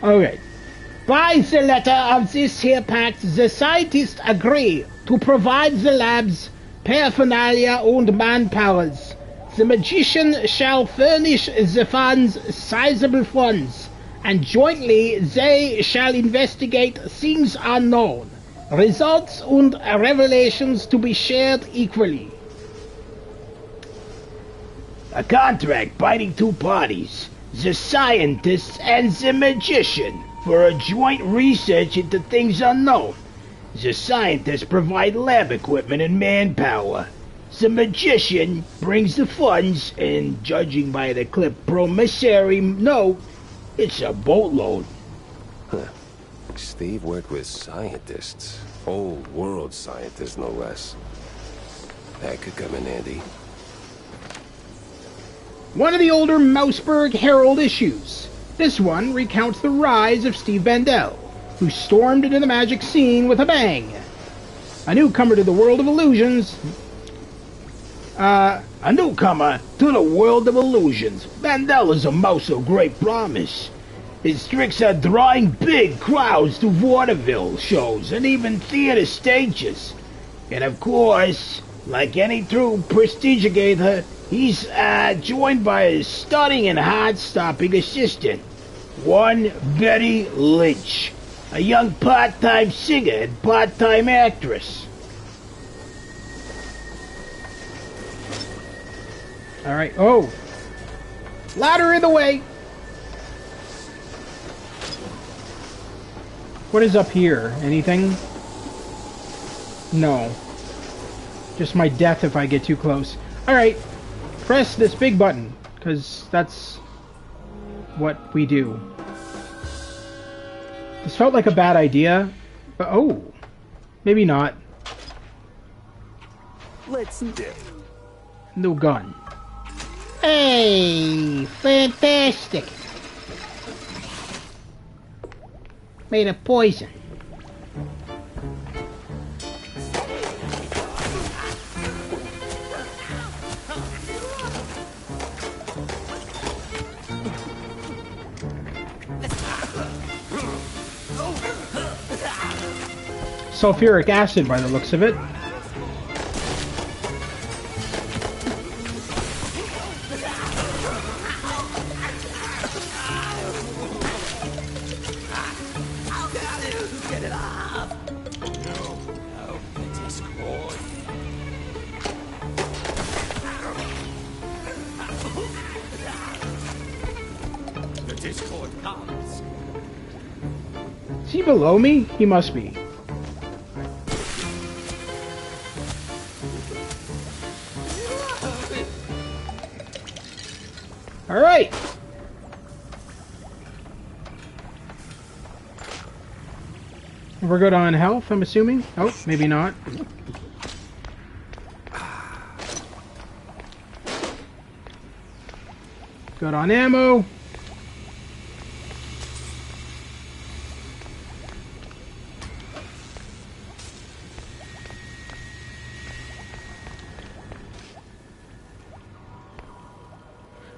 Speaker 8: Okay. By the letter of this here pact, the scientists agree to provide the labs, paraphernalia, and manpowers. The magician shall furnish the funds, sizable funds, and jointly they shall investigate things unknown, results and revelations to be shared equally. A contract binding two parties, the scientists and the magician, for a joint research into things unknown. The scientists provide lab equipment and manpower. The magician brings the funds, and judging by the clip promissory note, it's a boatload.
Speaker 2: Huh. Steve worked with scientists. Old world scientists, no less. That could come in handy.
Speaker 1: One of the older Mouseberg Herald issues. This one recounts the rise of Steve Bandel, who stormed into the magic scene with a bang. A newcomer to the world of illusions.
Speaker 8: A newcomer to the world of illusions. Bandel is a mouse of great promise. His tricks are drawing big crowds to vaudeville shows and even theater stages. And of course, like any true prestigigator, he's joined by his stunning and heart-stopping assistant, one Betty Lynch, a young part-time singer and part-time actress.
Speaker 1: Alright, oh! Ladder in the way! What is up here? Anything? No. Just my death if I get too close. Alright, press this big button, because that's what we do. This felt like a bad idea, but oh, maybe not.
Speaker 13: Let's dip.
Speaker 1: No gun.
Speaker 9: Hey, fantastic. Made of poison.
Speaker 1: Sulfuric acid by the looks of it. Is he below me? He must be. Alright! We're good on health, I'm assuming? Oh, maybe not. Good on ammo.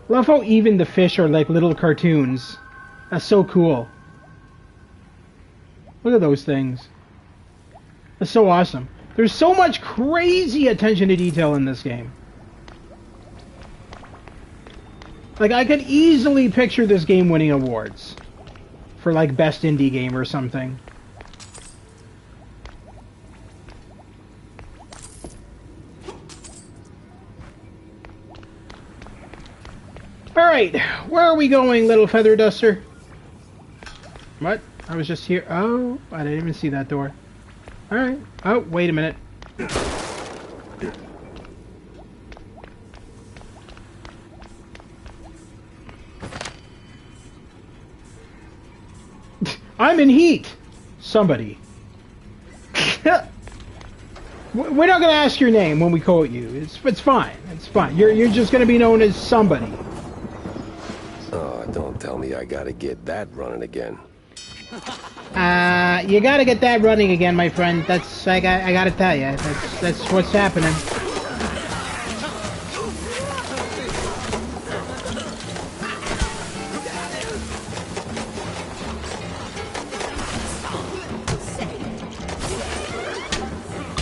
Speaker 1: Love how even the fish are like little cartoons. That's so cool. Look at those things. That's so awesome. There's so much crazy attention to detail in this game. Like, I could easily picture this game winning awards for like best indie game or something. Alright, where are we going, little feather duster? What? I was just here. Oh, I didn't even see that door. Alright. Oh, wait a minute. I'm in heat! Somebody. We're not gonna ask your name when we quote you. It's fine. It's fine. You're just gonna be known as somebody.
Speaker 2: Oh, don't tell me I gotta get that running again.
Speaker 9: You gotta get that running again, my friend. I gotta tell you. That's what's happening.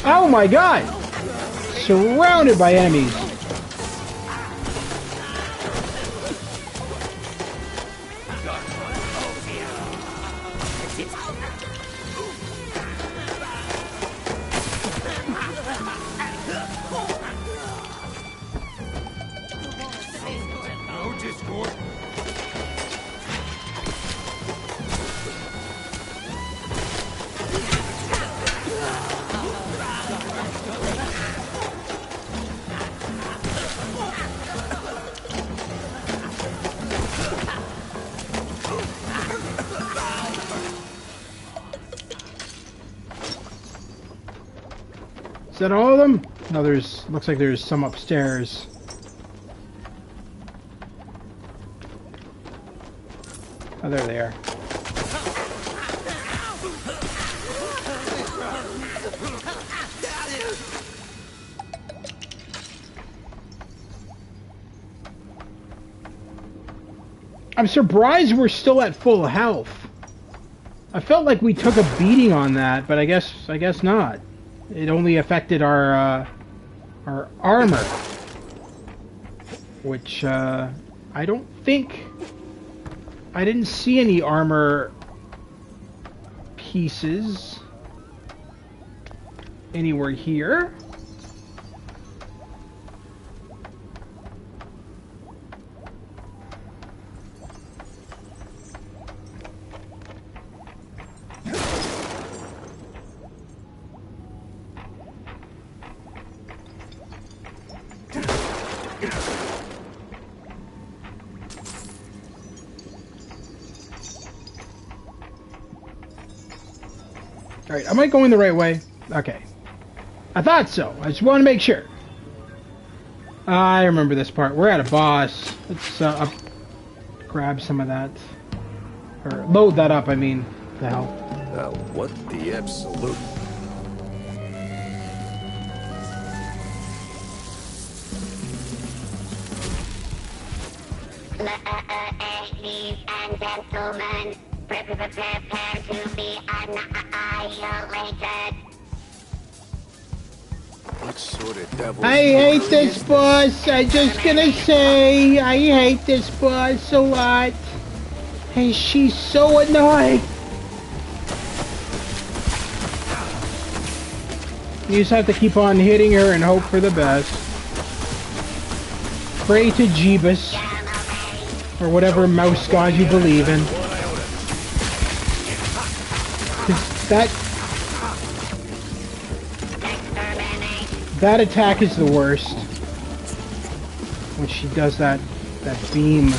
Speaker 1: Oh my god! Surrounded by enemies. Is that all of them? No, looks like there's some upstairs. Oh, there they are. I'm surprised we're still at full health. I felt like we took a beating on that, but I guess not. It only affected our armor, which I don't think I didn't see any armor pieces anywhere here. Alright, am I going the right way? Okay. I thought so. I just want to make sure. I remember this part. We're at a boss. Let's grab some of that. Or load that up, I mean. The hell.
Speaker 2: What the absolute...
Speaker 7: Ladies and gentlemen, prepare to be annihilated.
Speaker 2: What sort of devil...
Speaker 9: I hate this boss. I'm just gonna say, I hate this boss a lot. And she's so annoying.
Speaker 1: You just have to keep on hitting her and hope for the best. Pray to Jeebus. Or whatever mouse god you believe in. 'Cause that attack is the worst. When she does that beam.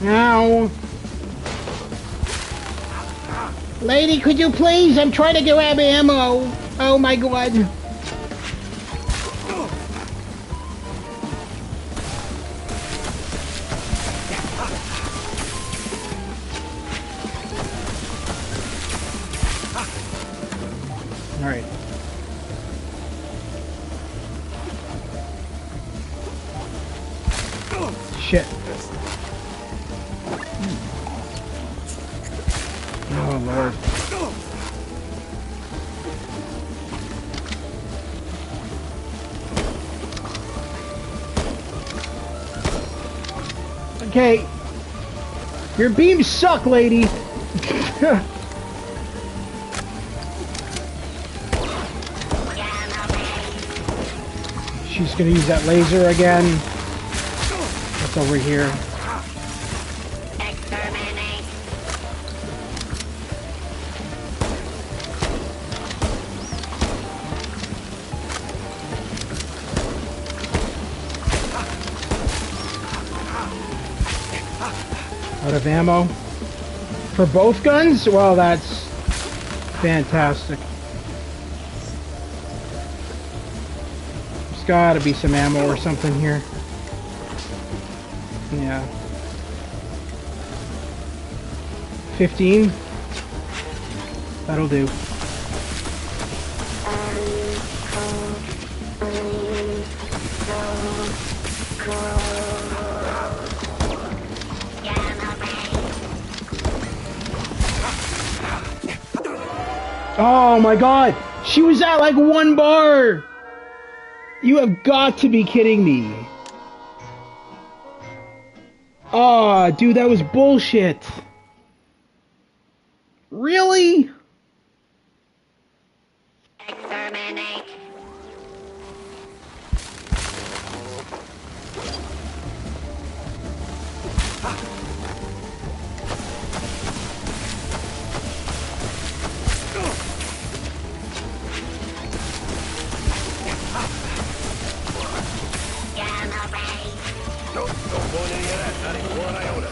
Speaker 1: Ow.
Speaker 9: Lady, could you please? I'm trying to grab ammo. Oh my god.
Speaker 1: Alright. Shit. Oh lord. Okay. Your beams suck, lady. She's gonna use that laser again. What's over here? Out of ammo for both guns? Well, that's fantastic. There's gotta be some ammo or something here. Yeah. 15? That'll do. Oh my god! She was at like 1 bar! You have got to be kidding me. Oh, dude, that was bullshit. Really?
Speaker 7: Exterminate.
Speaker 2: Nope, don't want any of that. Not even one iota.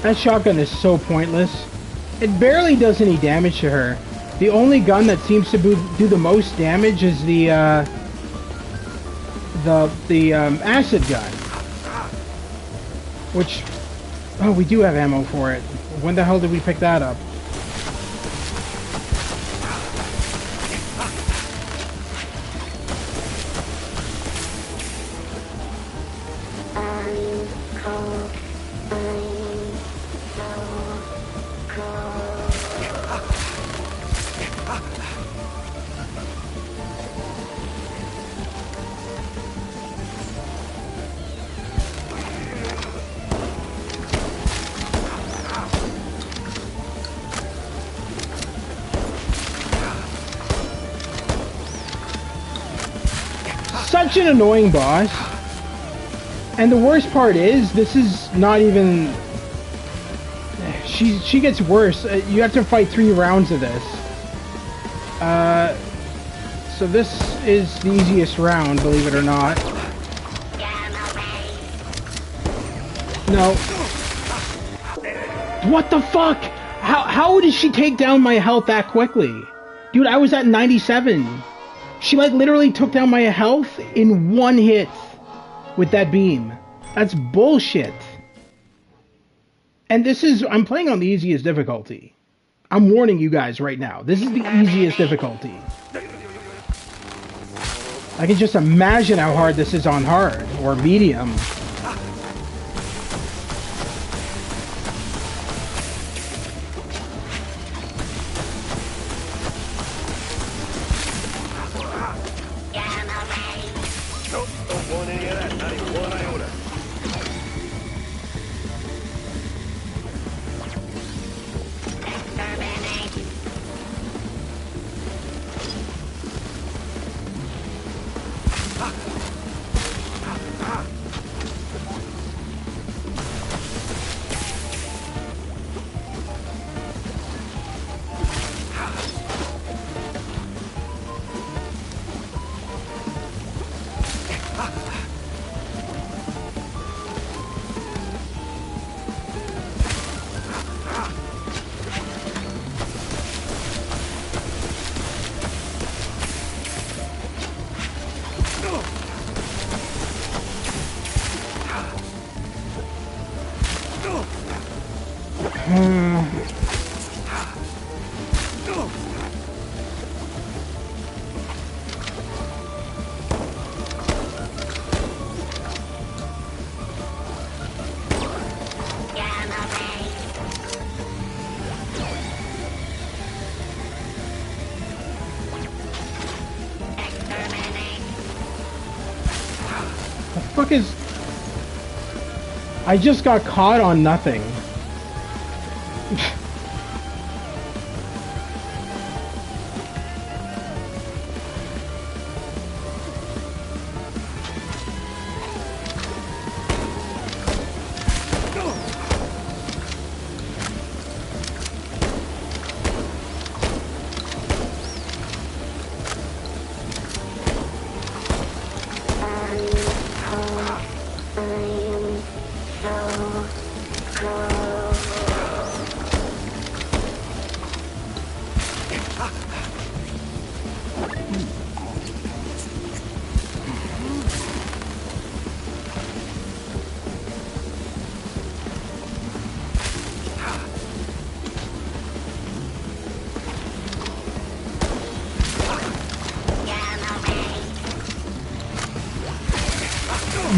Speaker 1: That shotgun is so pointless. It barely does any damage to her. The only gun that seems to do the most damage is the acid gun. Which, oh, we do have ammo for it. When the hell did we pick that up? Such an annoying boss. And the worst part is, this is not even... She gets worse. You have to fight 3 rounds of this. So this is the easiest round, believe it or not. No. What the fuck? How did she take down my health that quickly? Dude, I was at 97. She like literally took down my health in 1 hit with that beam. That's bullshit. And this is, I'm playing on the easiest difficulty. I'm warning you guys right now. This is the easiest difficulty. I can just imagine how hard this is on hard or medium. fuck is... I just got caught on nothing.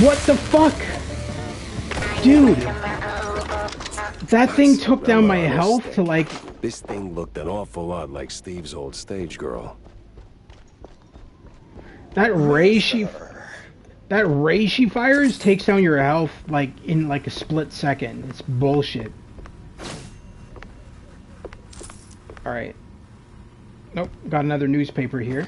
Speaker 1: What the fuck? Dude! That thing took down my health to like...
Speaker 2: This thing looked an awful lot like Steve's old stage girl.
Speaker 1: That ray she fires takes down your health like in like a split second. It's bullshit. Alright. Nope, got another newspaper here.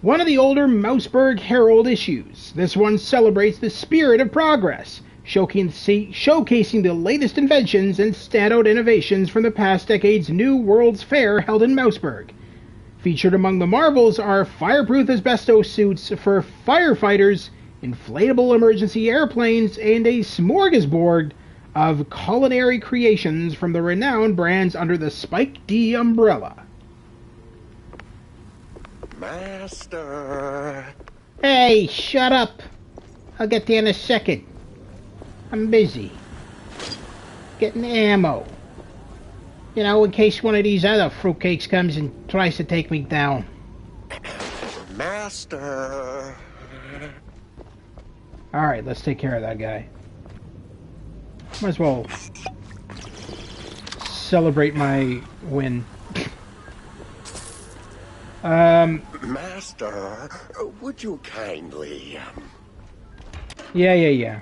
Speaker 1: One of the older Mouseberg Herald issues. This one celebrates the spirit of progress, showcasing the latest inventions and standout innovations from the past decade's new World's Fair held in Mouseberg. Featured among the marvels are fireproof asbestos suits for firefighters, inflatable emergency airplanes, and a smorgasbord of culinary creations from the renowned brands under the Spike D umbrella.
Speaker 16: Master.
Speaker 9: Hey, shut up. I'll get there in a second. I'm busy. Getting ammo. You know, in case one of these other fruitcakes comes and tries to take me down.
Speaker 16: Master.
Speaker 1: Alright, let's take care of that guy. Might as well celebrate my win.
Speaker 16: Master, would you kindly...
Speaker 1: Yeah.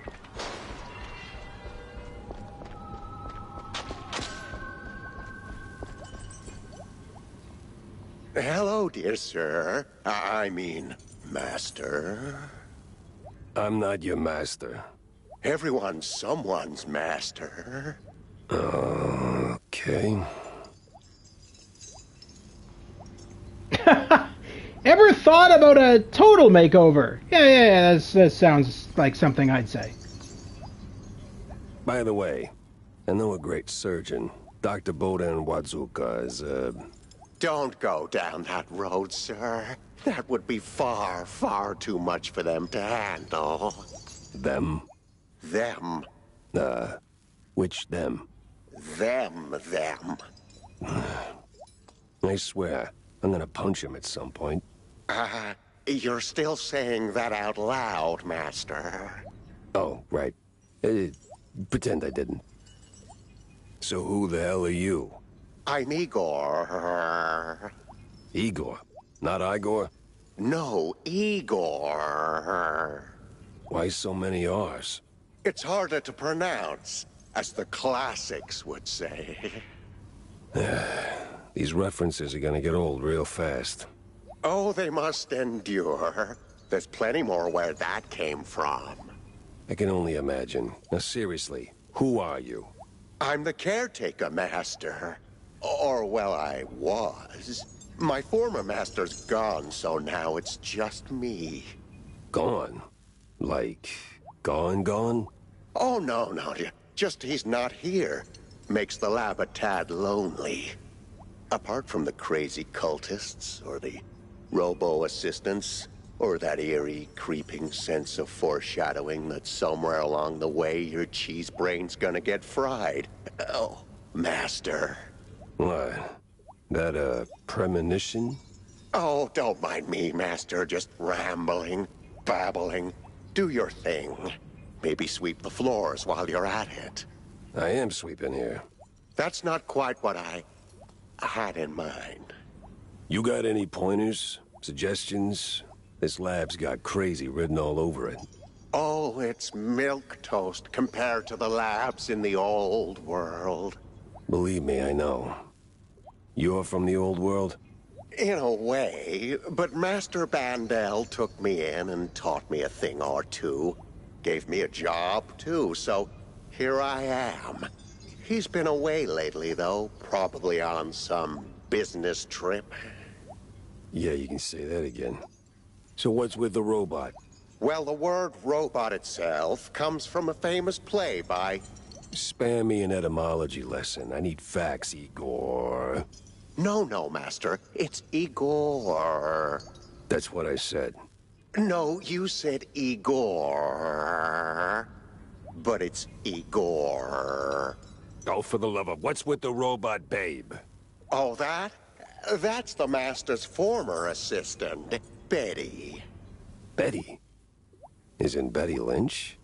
Speaker 16: Hello, dear sir. I mean, master.
Speaker 2: I'm not your master.
Speaker 16: Everyone's someone's master.
Speaker 2: Okay.
Speaker 1: Ever thought about a total makeover? Yeah, that sounds like something I'd say.
Speaker 2: By the way, I know a great surgeon. Dr. Bodan Wadzuka is,
Speaker 16: Don't go down that road, sir. That would be far, far too much for them to handle.
Speaker 2: Them?
Speaker 16: Them.
Speaker 2: Which them?
Speaker 16: Them.
Speaker 2: I swear, I'm gonna punch him at some point.
Speaker 16: You're still saying that out loud, Master.
Speaker 2: Oh, right. Pretend I didn't. So who the hell are you?
Speaker 16: I'm Igor.
Speaker 2: Igor? Not Igor?
Speaker 16: No, Igor.
Speaker 2: Why so many R's?
Speaker 16: It's harder to pronounce, as the classics would say.
Speaker 2: These references are gonna get old real fast.
Speaker 16: Oh, they must endure. There's plenty more where that came from.
Speaker 2: I can only imagine. Now seriously, who are you?
Speaker 16: I'm the caretaker, Master. Or, well, I was. My former master's gone, so now it's just me.
Speaker 2: Gone? Like, gone?
Speaker 16: Oh, no. Just he's not here. Makes the lab a tad lonely. Apart from the crazy cultists, or the robo-assistants, or that eerie, creeping sense of foreshadowing that somewhere along the way your cheese brain's gonna get fried. Oh, Master.
Speaker 2: What? That a premonition?
Speaker 16: Oh, don't mind me, Master. Just rambling, babbling. Do your thing. Maybe sweep the floors while you're at it.
Speaker 2: I am sweeping here.
Speaker 16: That's not quite what I had in mind.
Speaker 2: You got any pointers? Suggestions? This lab's got crazy written all over it.
Speaker 16: Oh, it's milquetoast compared to the labs in the old world.
Speaker 2: Believe me, I know. You're from the old world?
Speaker 16: In a way, but Master Bandel took me in and taught me a thing or two. Gave me a job, too, so here I am. He's been away lately, though, probably on some business trip.
Speaker 2: Yeah, you can say that again. So what's with the robot?
Speaker 16: Well, the word robot itself comes from a famous play by...
Speaker 2: Spare me an etymology lesson. I need facts, Igor.
Speaker 16: No, Master. It's Igor.
Speaker 2: That's what I said.
Speaker 16: No, you said Igor. But it's Igor.
Speaker 2: Oh, for the love of... What's with the robot babe?
Speaker 16: Oh, that? That's the Master's former assistant, Betty.
Speaker 2: Betty? Isn't Betty Lynch?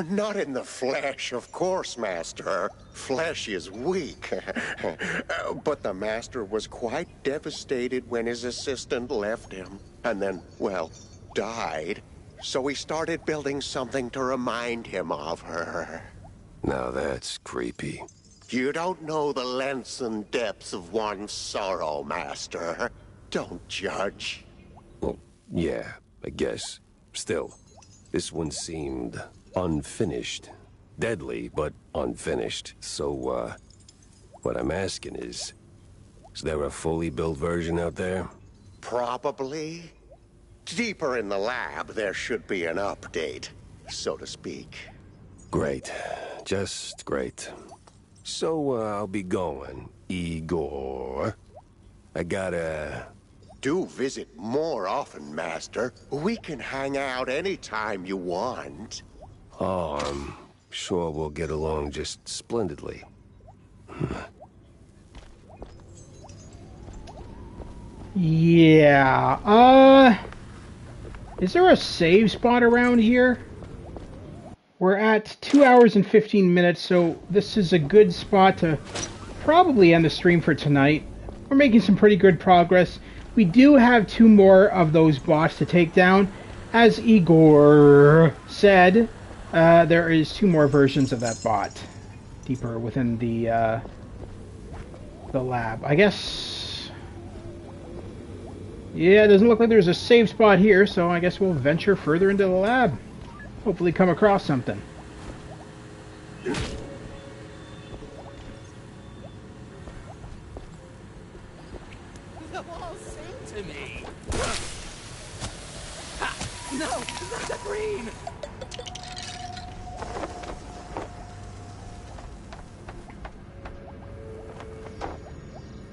Speaker 16: Not in the flesh, of course, Master. Flesh is weak. But the Master was quite devastated when his assistant left him. And then, well, died. So he started building something to remind him of her.
Speaker 2: Now that's creepy.
Speaker 16: You don't know the lengths and depths of one's sorrow, Master. Don't judge.
Speaker 2: Well, yeah, I guess. Still, this one seemed unfinished. Deadly, but unfinished. So, what I'm asking is there a fully built version out there?
Speaker 16: Probably. Deeper in the lab, there should be an update, so to speak.
Speaker 2: Great. Just great. So, I'll be going, Igor. I gotta...
Speaker 16: Do visit more often, Master. We can hang out anytime you want.
Speaker 2: Oh, I'm sure we'll get along just splendidly.
Speaker 1: Yeah, is there a save spot around here? We're at 2 hours and 15 minutes, so this is a good spot to probably end the stream for tonight. We're making some pretty good progress. We do have 2 more of those bots to take down. As Igor said, there is 2 more versions of that bot deeper within the lab. I guess... Yeah, it doesn't look like there's a save spot here, so I guess we'll venture further into the lab. Hopefully come across something.
Speaker 17: They'll all sing to me. Ha! No, not the green.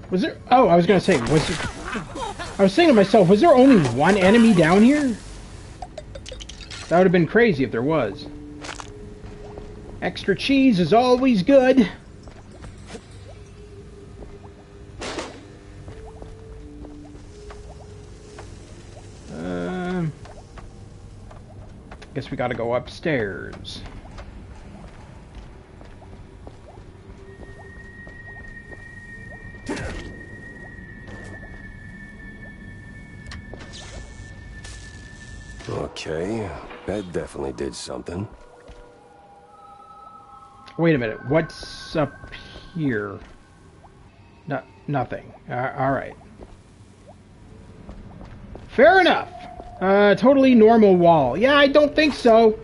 Speaker 1: Was there... Oh, I was gonna say, was there... I was saying to myself, was there only one enemy down here? That would have been crazy if there was. Extra cheese is always good. Guess we gotta go upstairs.
Speaker 2: Okay, that definitely did something.
Speaker 1: Wait a minute, what's up here? No, nothing. Alright. Fair enough. Totally normal wall. Yeah, I don't think so.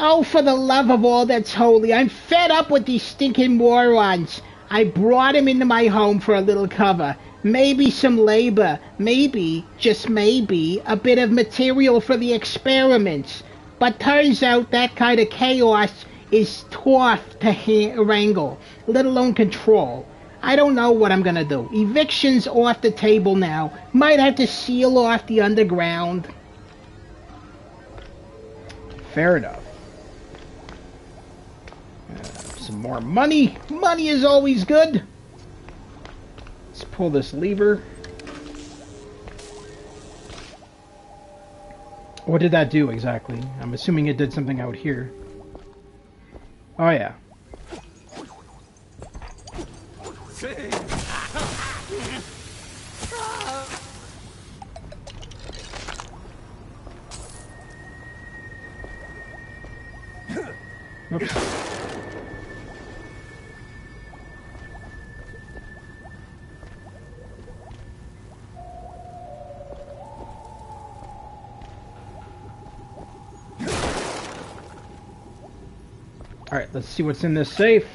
Speaker 9: Oh, for the love of all that's holy, I'm fed up with these stinking morons. I brought him into my home for a little cover. Maybe some labor. Maybe, just maybe, a bit of material for the experiments. But turns out that kind of chaos is tough to wrangle, let alone control. I don't know what I'm gonna do. Eviction's off the table now. Might have to seal off the underground.
Speaker 1: Fair enough. Some more money. Money is always good. Let's pull this lever. What did that do exactly? I'm assuming it did something out here. Oh yeah. Oops. Alright, let's see what's in this safe.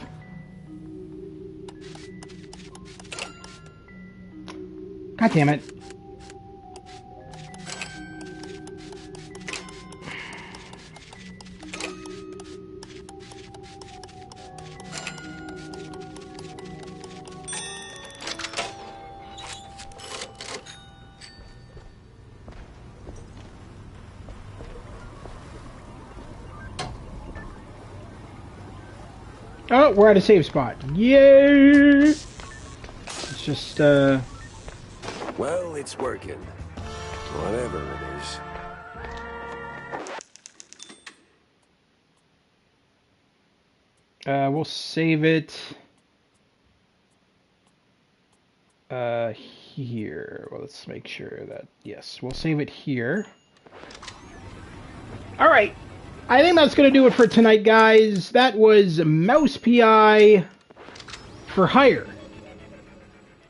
Speaker 1: God damn it. Oh, we're at a save spot. Yay! It's just,
Speaker 2: Well, it's working. Whatever it is.
Speaker 1: we'll save it, here. Well, let's make sure that, yes, we'll save it here. Alright. I think that's going to do it for tonight, guys. That was Mouse PI for Hire.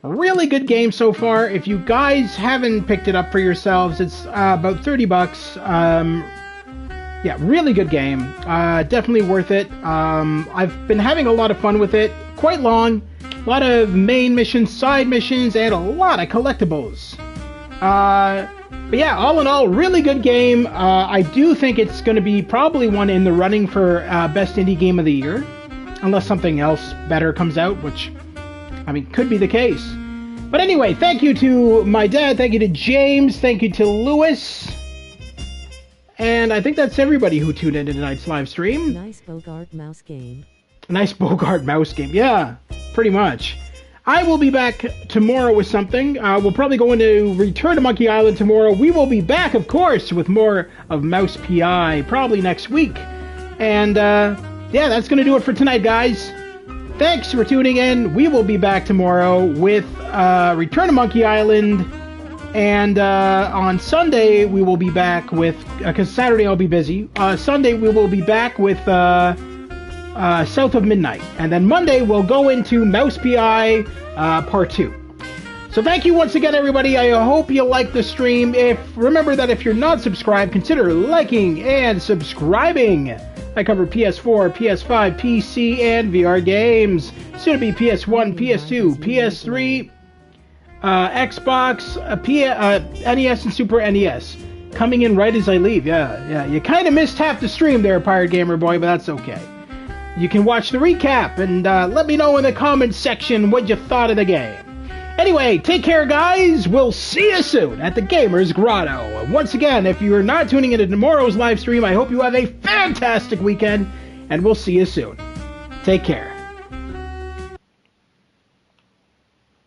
Speaker 1: A really good game so far. If you guys haven't picked it up for yourselves, it's about 30 bucks. Yeah, really good game. Definitely worth it. I've been having a lot of fun with it. Quite long. A lot of main missions, side missions, and a lot of collectibles. But yeah, all in all, really good game. I do think it's going to be probably one in the running for Best Indie Game of the Year. Unless something else better comes out, which, I mean, could be the case. But anyway, thank you to my dad, thank you to James, thank you to Lewis. And I think that's everybody who tuned into tonight's live stream.
Speaker 4: Nice Bogart mouse game.
Speaker 1: Nice Bogart mouse game, yeah, pretty much. I will be back tomorrow with something. We'll probably go into Return to Monkey Island tomorrow. We will be back, of course, with more of Mouse PI, probably next week. And, yeah, that's going to do it for tonight, guys. Thanks for tuning in. We will be back tomorrow with Return to Monkey Island. And on Sunday, we will be back with... Because Saturday I'll be busy. Sunday, we will be back with... South of Midnight. And then Monday, we'll go into Mouse PI Part 2. So thank you once again, everybody. I hope you liked the stream. Remember that if you're not subscribed, consider liking and subscribing. I cover PS4, PS5, PC, and VR games. Soon to be PS1, PS2, PS3, Xbox, NES, and Super NES. Coming in right as I leave. Yeah. You kind of missed half the stream there, Pirate Gamer Boy, but that's okay. You can watch the recap and let me know in the comments section what you thought of the game. Anyway, take care, guys. We'll see you soon at the Gamers Grotto. And once again, if you're not tuning into tomorrow's live stream, I hope you have a fantastic weekend, and we'll see you soon. Take care.